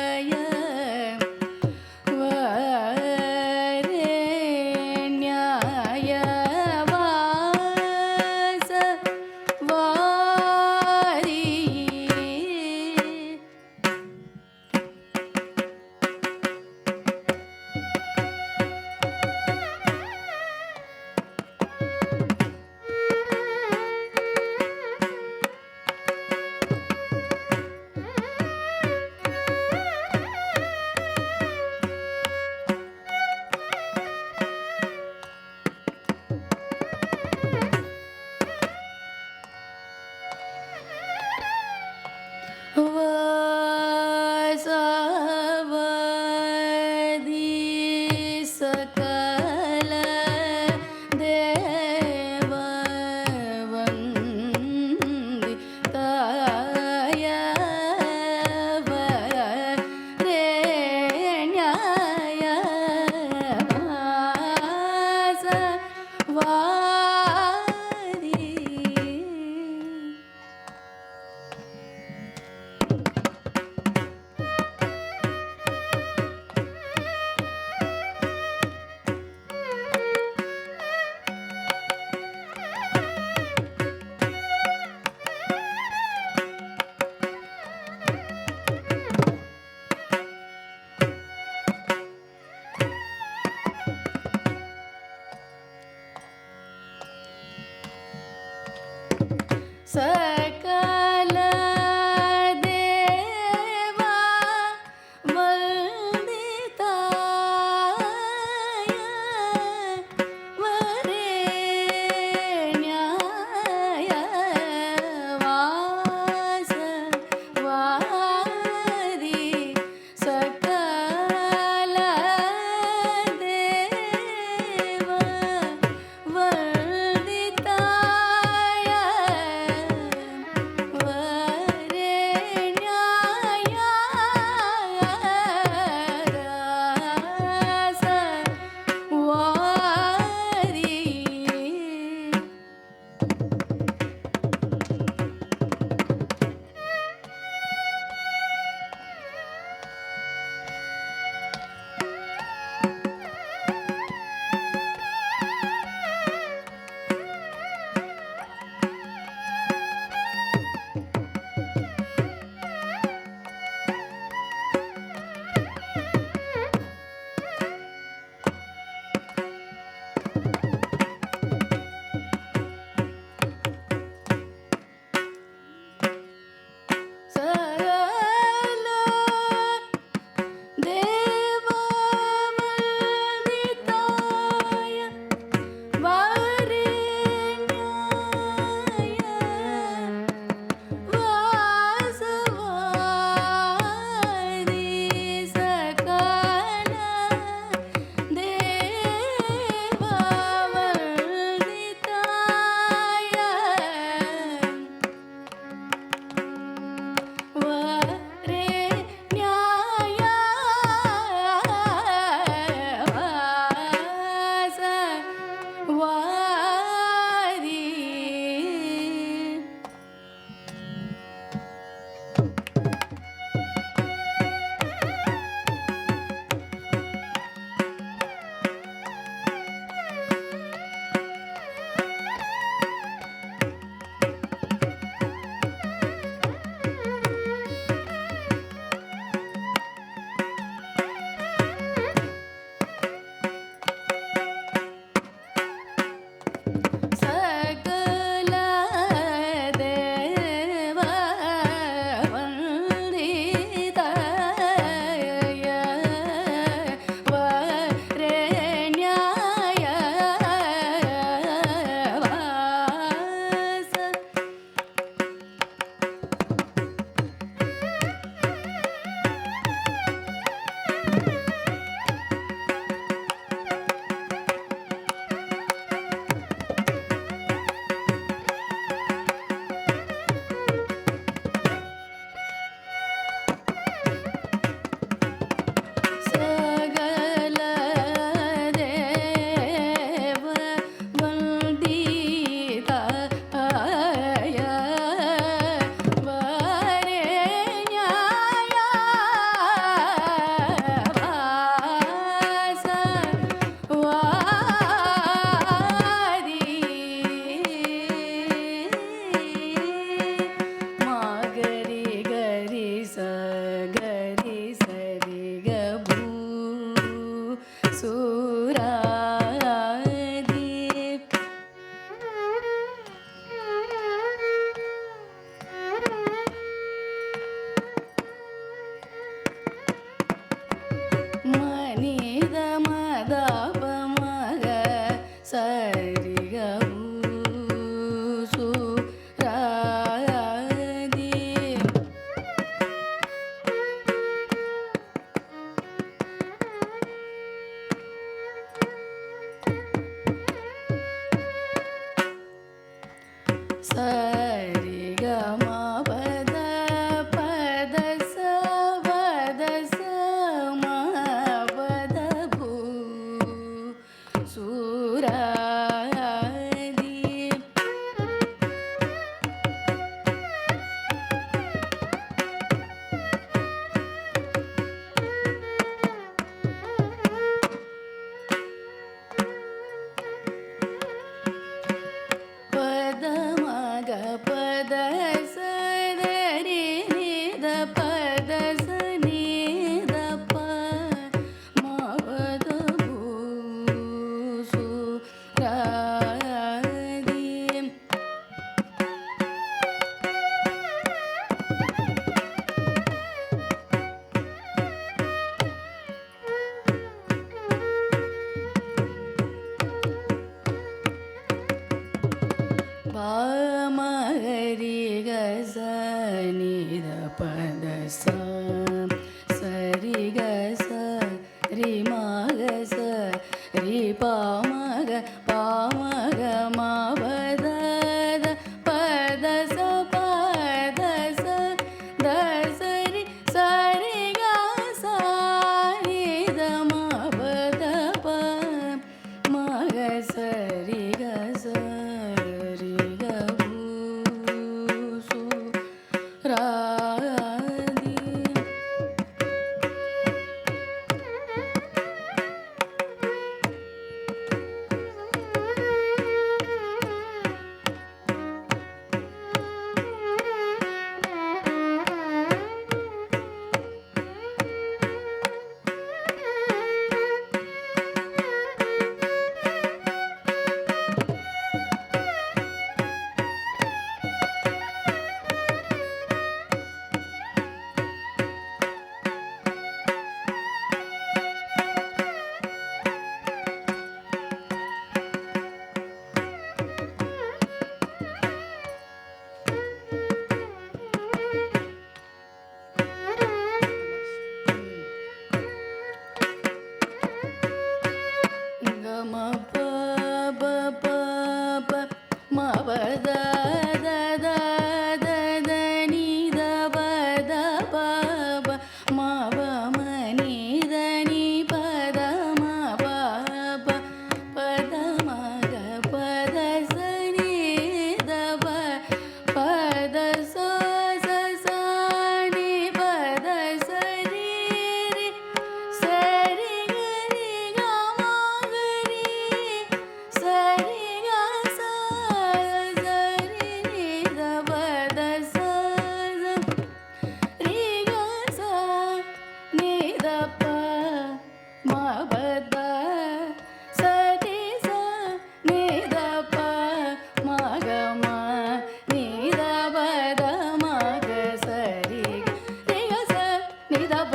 நிதப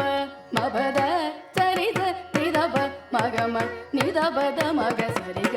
மபத சரித நிதப மகம நிதபத மக சரிக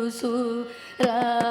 சூரதி.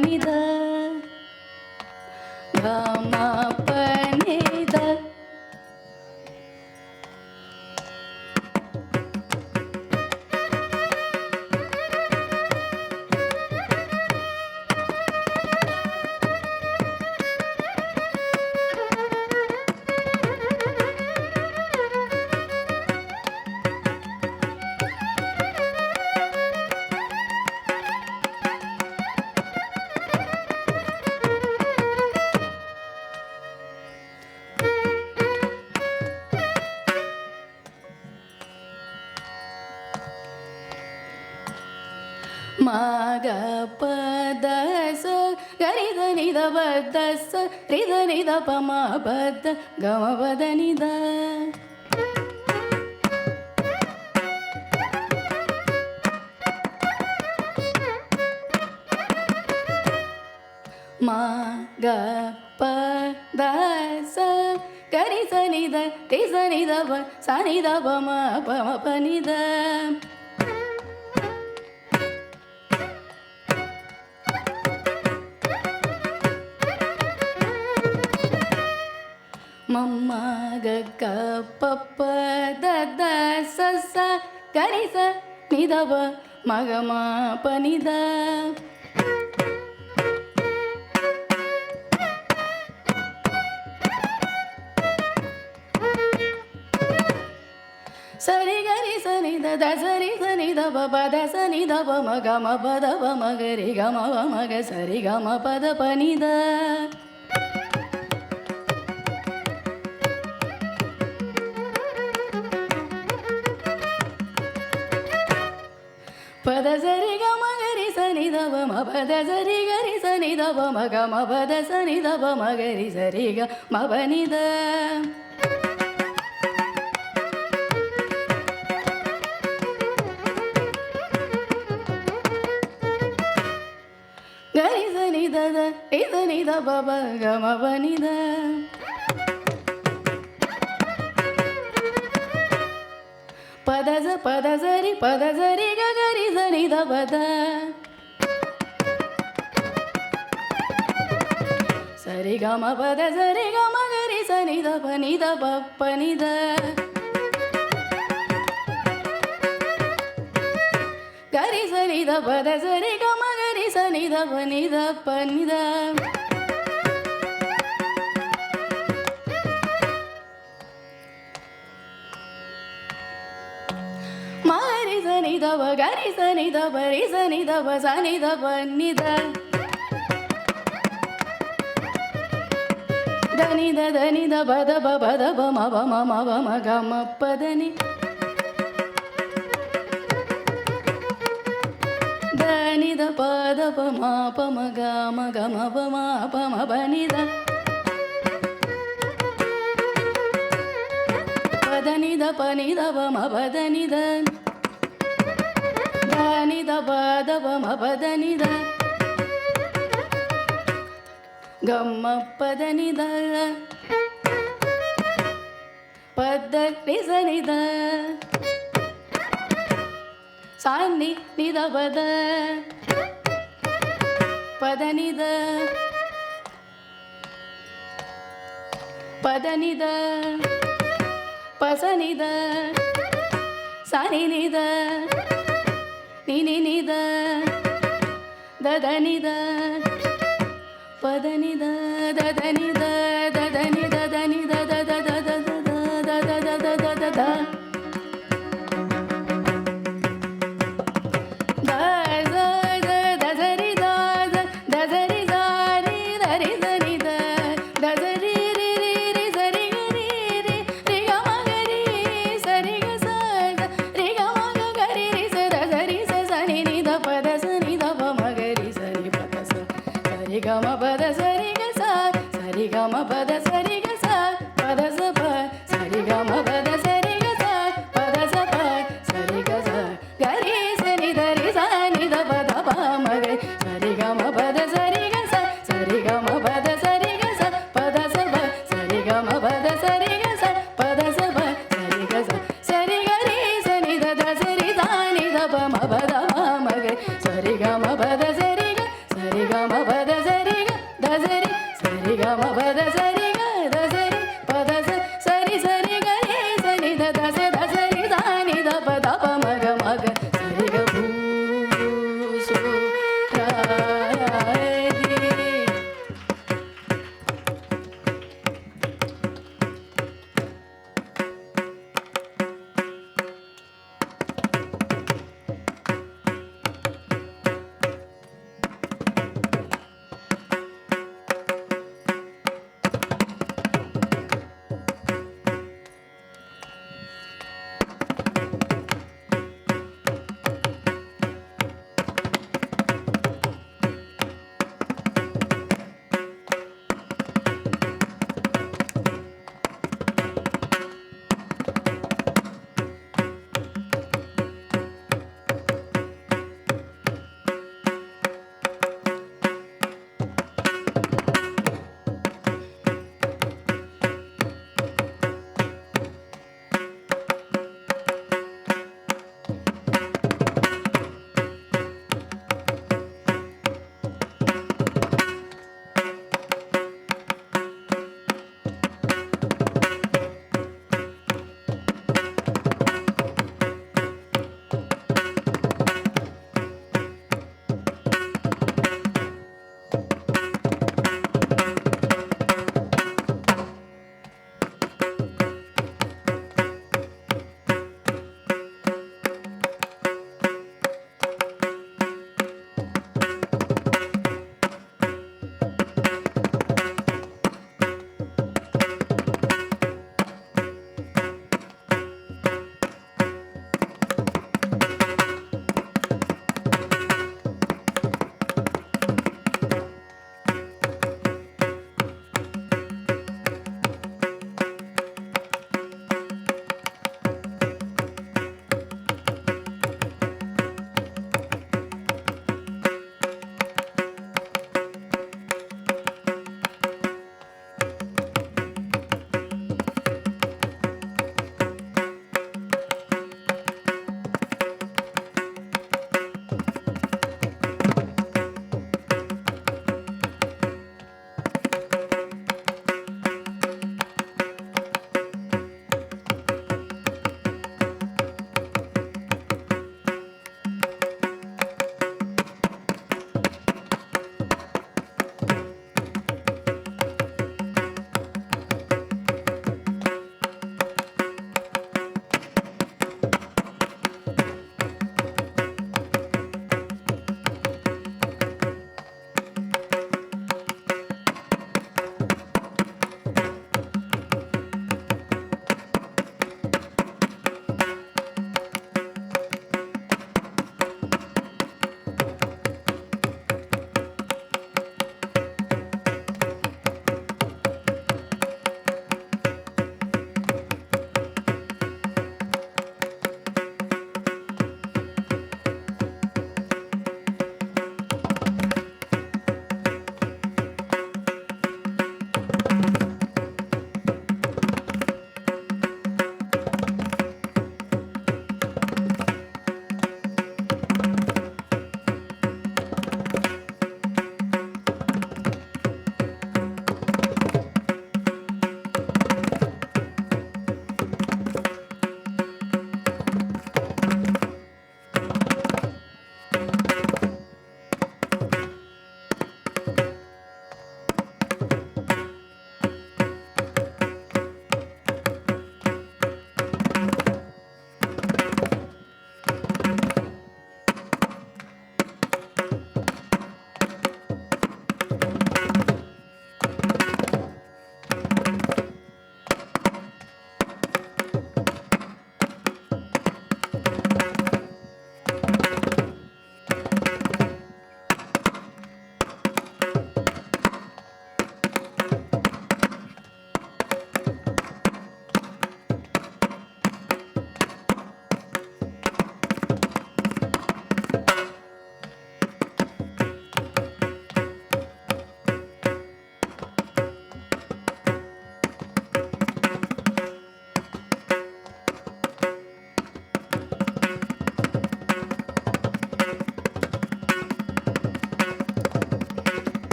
ni da ga ma pa ni da. Maga pada sa gari da ni da pada sa ri da ni da pa ma pada ga ma pada ni da. Maga pada sa gari sa ni da ri sa ni da pa sa ni da pa ma pa ni da. Mama ga ga pa pa da da sa sa ga ni sa ni da pa ma ga ma pa ni da. Sari ga ri sa ni da da sa ri sa ni da pa pa da sa ni da pa ma ga ma pa da pa ma ga ri ga ma ga sa ri ga ma pa da pa ni da. Pada sari ga ma ga ri sa ni da pa ma pada sari ga ri sa ni da pa ma ga ma pada sa ni da pa ma ga ri sa ri ga ma pa ni da. Ga ri sa ni da da ri sa ni da pa pa ga ma pa ni da. Pada sari ga ga ri sa ni da pa da. Sari ga ma pada sari ga ma ga ri sa ni da pa ni da. Ga ri sa ni da pada sari ga ma ga ri sa ni da pa ni da. Mari sa ni da pa ga ri sa ni da pa ri sa ni da pa sa ni da pa ni da. Da ni da pa da pa ma ga ma pa da ni. Da ni da pa ma ga ma pa ni da. Pa da ni da pa ma pa da ni da. Da ni da pa ma pa da ni da. Ga ma pa da ni da. Pa da ri sa ni da. Sa ni da pa da. Pa da ni da. Pa da ni da. Pa sa ni da. Sa ni da. Ni da. Da ni da. Pa da ni da. Da ni da. Da ni da. Da ni da. Da. ga ma pa da sa ri ga sa ga ma pa da sa ri ga sa pa da sa pa sa ri ga ma pa da sa ri ga sa pa da sa pa sa ri ga sa ga ri sa ni da ri sa ni da pa da pa ma ga sa ri ga ma pa da sa ri ga sa ri ga ma pa da sa ri ga sa pa da sa pa sa ri ga ma pa da sa ri ga sa pa da sa pa sa ri ga sa ri ga ri sa ni da da sa ri sa ni da pa ma pa da pa ma ga sa ri ga ma pa da sa ri ga ma pa పద ప మగ మగ సరి గ భూ so రా the.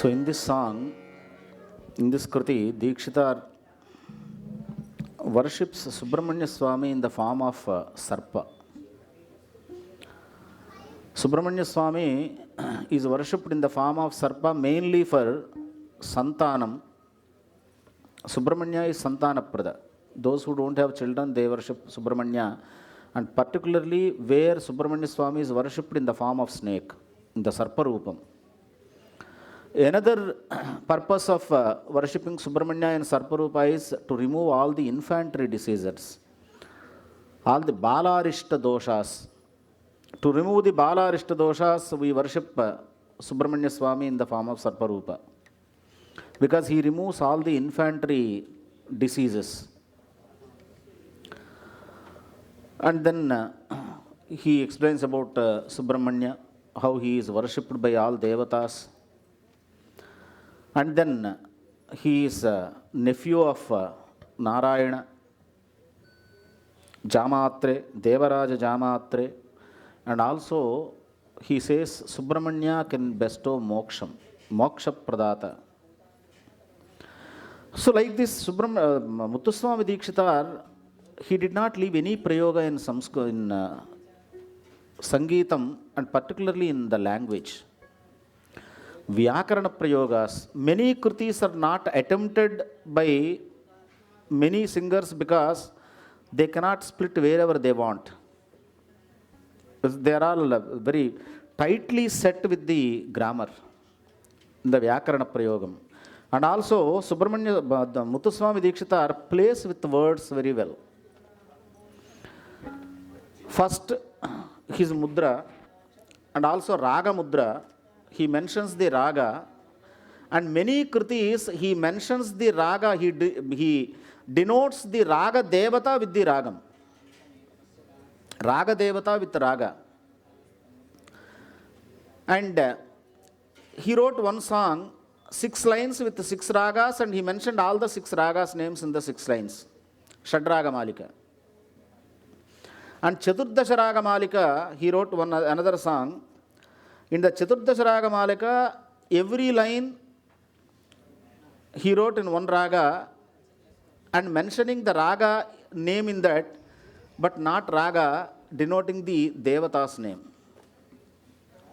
So in this song, in this Kriti, Dikshitar worships Subramanya Swami in the form of Sarpa. Subramanya Swami is worshipped in the form of Sarpa mainly for Santanam. Subramanya is Santanaprada. Those who don't have children, they worship Subramanya. And particularly where Subramanya Swami is worshipped in the form of snake, in the Sarpa Rupam. Another purpose of worshipping Subramanya in Sarpa Rupa is to remove all the infantry diseases, all the Balarishta doshas. To remove the Balarishta doshas, we worship Subramanya Swami in the form of Sarpa Rupa, because he removes all the infantry diseases. And then he explains about Subramanya, how he is worshipped by all devatas. And then he is a nephew of Narayana, Jamatre, Devaraja Jamatre. And also he says Subramanya can bestow moksham, moksha pradata. So like this, Muthuswami Dikshitar, he did not leave any prayoga in Sangeetam, and particularly in the language. Vyakarana prayogas. Many kritis are not attempted by many singers because they cannot split wherever they want. They are all very tightly set with the grammar in the Vyakarana prayogam. And also Muthuswami Dikshitar plays with words very well. First, his mudra and also raga mudra, he mentions the raga, and many kritis he mentions the raga, he denotes the raga devata with the ragam. Raga devata with raga. And he wrote one song, 6 lines with 6 ragas, and he mentioned all the 6 ragas names in the 6 lines. Shadraga Malika. And Chaturdasha Raga Malika, he wrote another song. In the Chaturdasha Raga Malika, every line he wrote in one raga and mentioning the raga name in that, but not raga denoting the devata's name.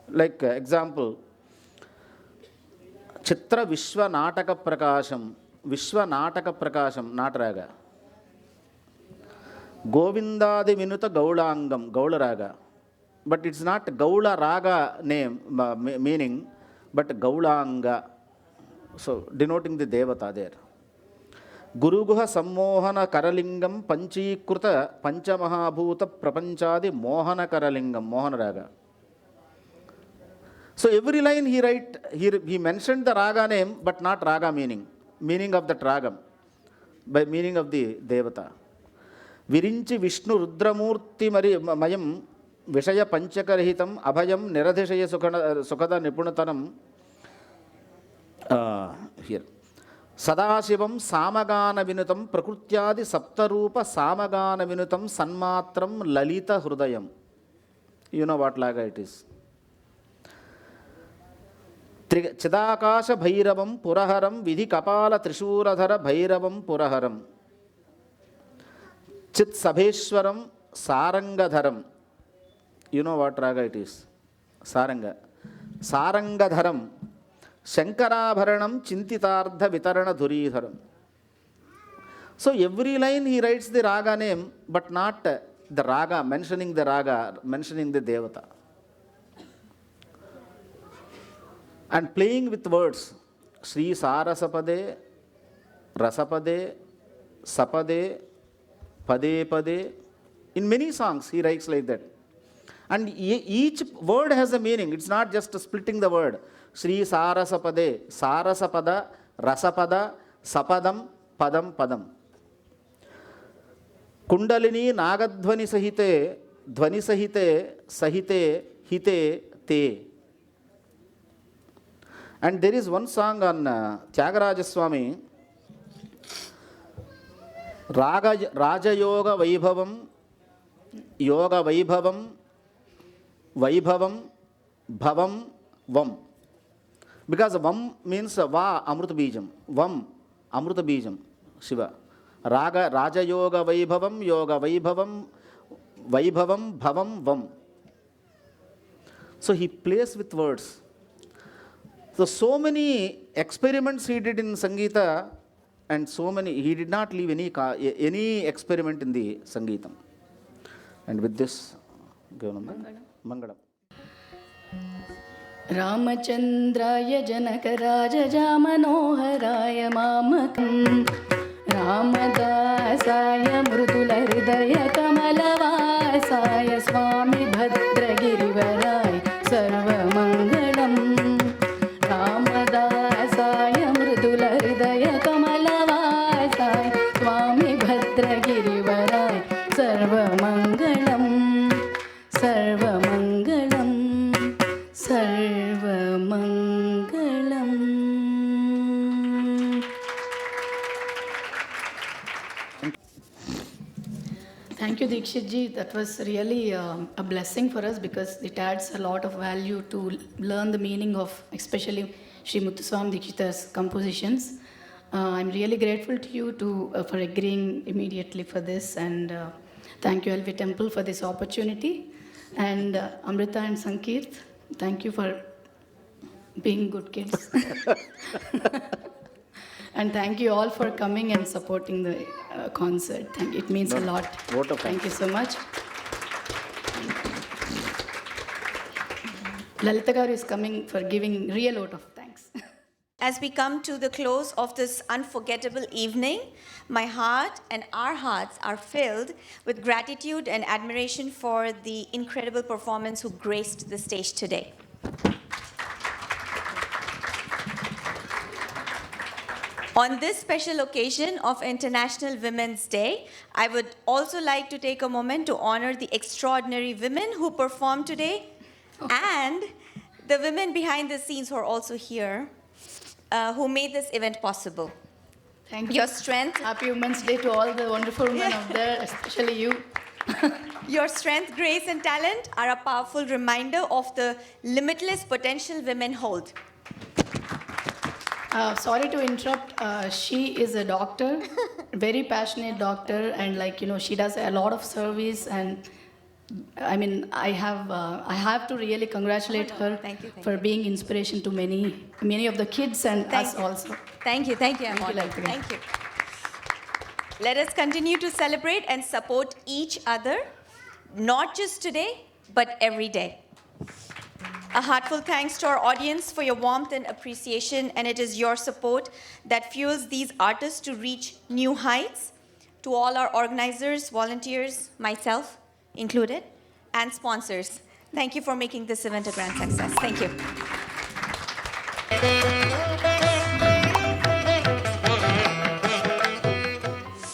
Like example, Chitra Vishwa Nataka Prakasham, not raga. Govindadi Vinuta Gaulangam, Gaula raga. But it's not Gaula raga name, meaning, but Gaulanga. So denoting the devata there. Guruguha Sammohana Karalingam Panchikruta Panchama Bhuta Prapanchadi Mohana Karalingam, Mohana raga. So every line he mentioned the raga name, but not raga meaning of the ragam, by meaning of the devata. Virinchi Vishnu Rudramurti Mayam Vishaya Panchakarahitam Abhayam Niradhishaya Sukada Nipunatanam. Here. Sadashivam Samagana Vinutam Prakrutyadi Saptarupa Samagana Vinutam Sanmatram Lalita Hrudayam. You know what laga it is. Chidakasha Bhairavam Puraharam Vidhi Kapala Trishuradhara Bhairavam Puraharam Chit Sabheshwaram Sarangadharam. You know what raga it is? Saranga. Sarangadharam Shankarabharanam Chintitartha Vitarana Dhuridharam. So every line he writes the raga name, but not the raga, mentioning the devata. And playing with words. Sri Sarasapade, Rasapade, Sapade, Pade Pade. In many songs he writes like that. And each word has a meaning. It's not just splitting the word. Sri Sarasapade, Sarasapada, Rasapada, Sapadam, Padam, Padam. Kundalini Nagadhvani Sahite, Dhvani Sahite, Sahite, Hite, Te. And there is one song on Tyagaraja Swami, Raja Yoga Vaibhavam, Yoga Vaibhavam, Vaibhavam, Bhavam, Vam. Because Vam means Va, Amruta Bijam. Vam, Amruta Bijam, Shiva. Raga, Raja Yoga Vaibhavam, Yoga Vaibhavam, Vaibhavam, Bhavam, Vam. So he plays with words. So many experiments he did in Sangeeta, and he did not leave any experiment in the Sangeetam. And with this, Mangalam. Ramachandraya Janakaraja Manoharaya Mamakam Ramadasaya Mrudula Hridaya Kamalavasaya Swami Bhadragirivaraya Sarvamangalam Ramadasaya Mrudula Hridaya Kamalavasaya Swami Bhadragirivaraya Sarvamangalam Sarvamangalam Sarvamangalam. Thank you, Dikshitji. That was really a blessing for us because it adds a lot of value to learn the meaning of especially Sri Muthuswami Dikshitar's compositions. I'm really grateful to you for agreeing immediately for this, and thank you, LV Temple, for this opportunity. And Amrita and Sankeet, thank you for being good kids. And thank you all for coming and supporting the concert. It means a lot. Thank you so much. Lalita Garu is coming for giving real vote of thanks. As we come to the close of this unforgettable evening, my heart and our hearts are filled with gratitude and admiration for the incredible performance who graced the stage today. On this special occasion of International Women's Day, I would also like to take a moment to honor the extraordinary women who performed today and the women behind the scenes who are also here, who made this event possible. Thank you. Your strength. Happy Women's Day to all the wonderful women out there, especially you. Your strength, grace, and talent are a powerful reminder of the limitless potential women hold. Sorry to interrupt. She is a doctor, very passionate doctor, and she does a lot of service. And I mean, I have to really congratulate her Thank you. for being inspiration to many of the kids and us also. Thank you. I'm Thank you, honored. Lalita. Thank you. Let us continue to celebrate and support each other, not just today, but every day. A heartfelt thanks to our audience for your warmth and appreciation, and it is your support that fuels these artists to reach new heights. To all our organizers, volunteers, myself included, and sponsors, thank you for making this event a grand success. Thank you.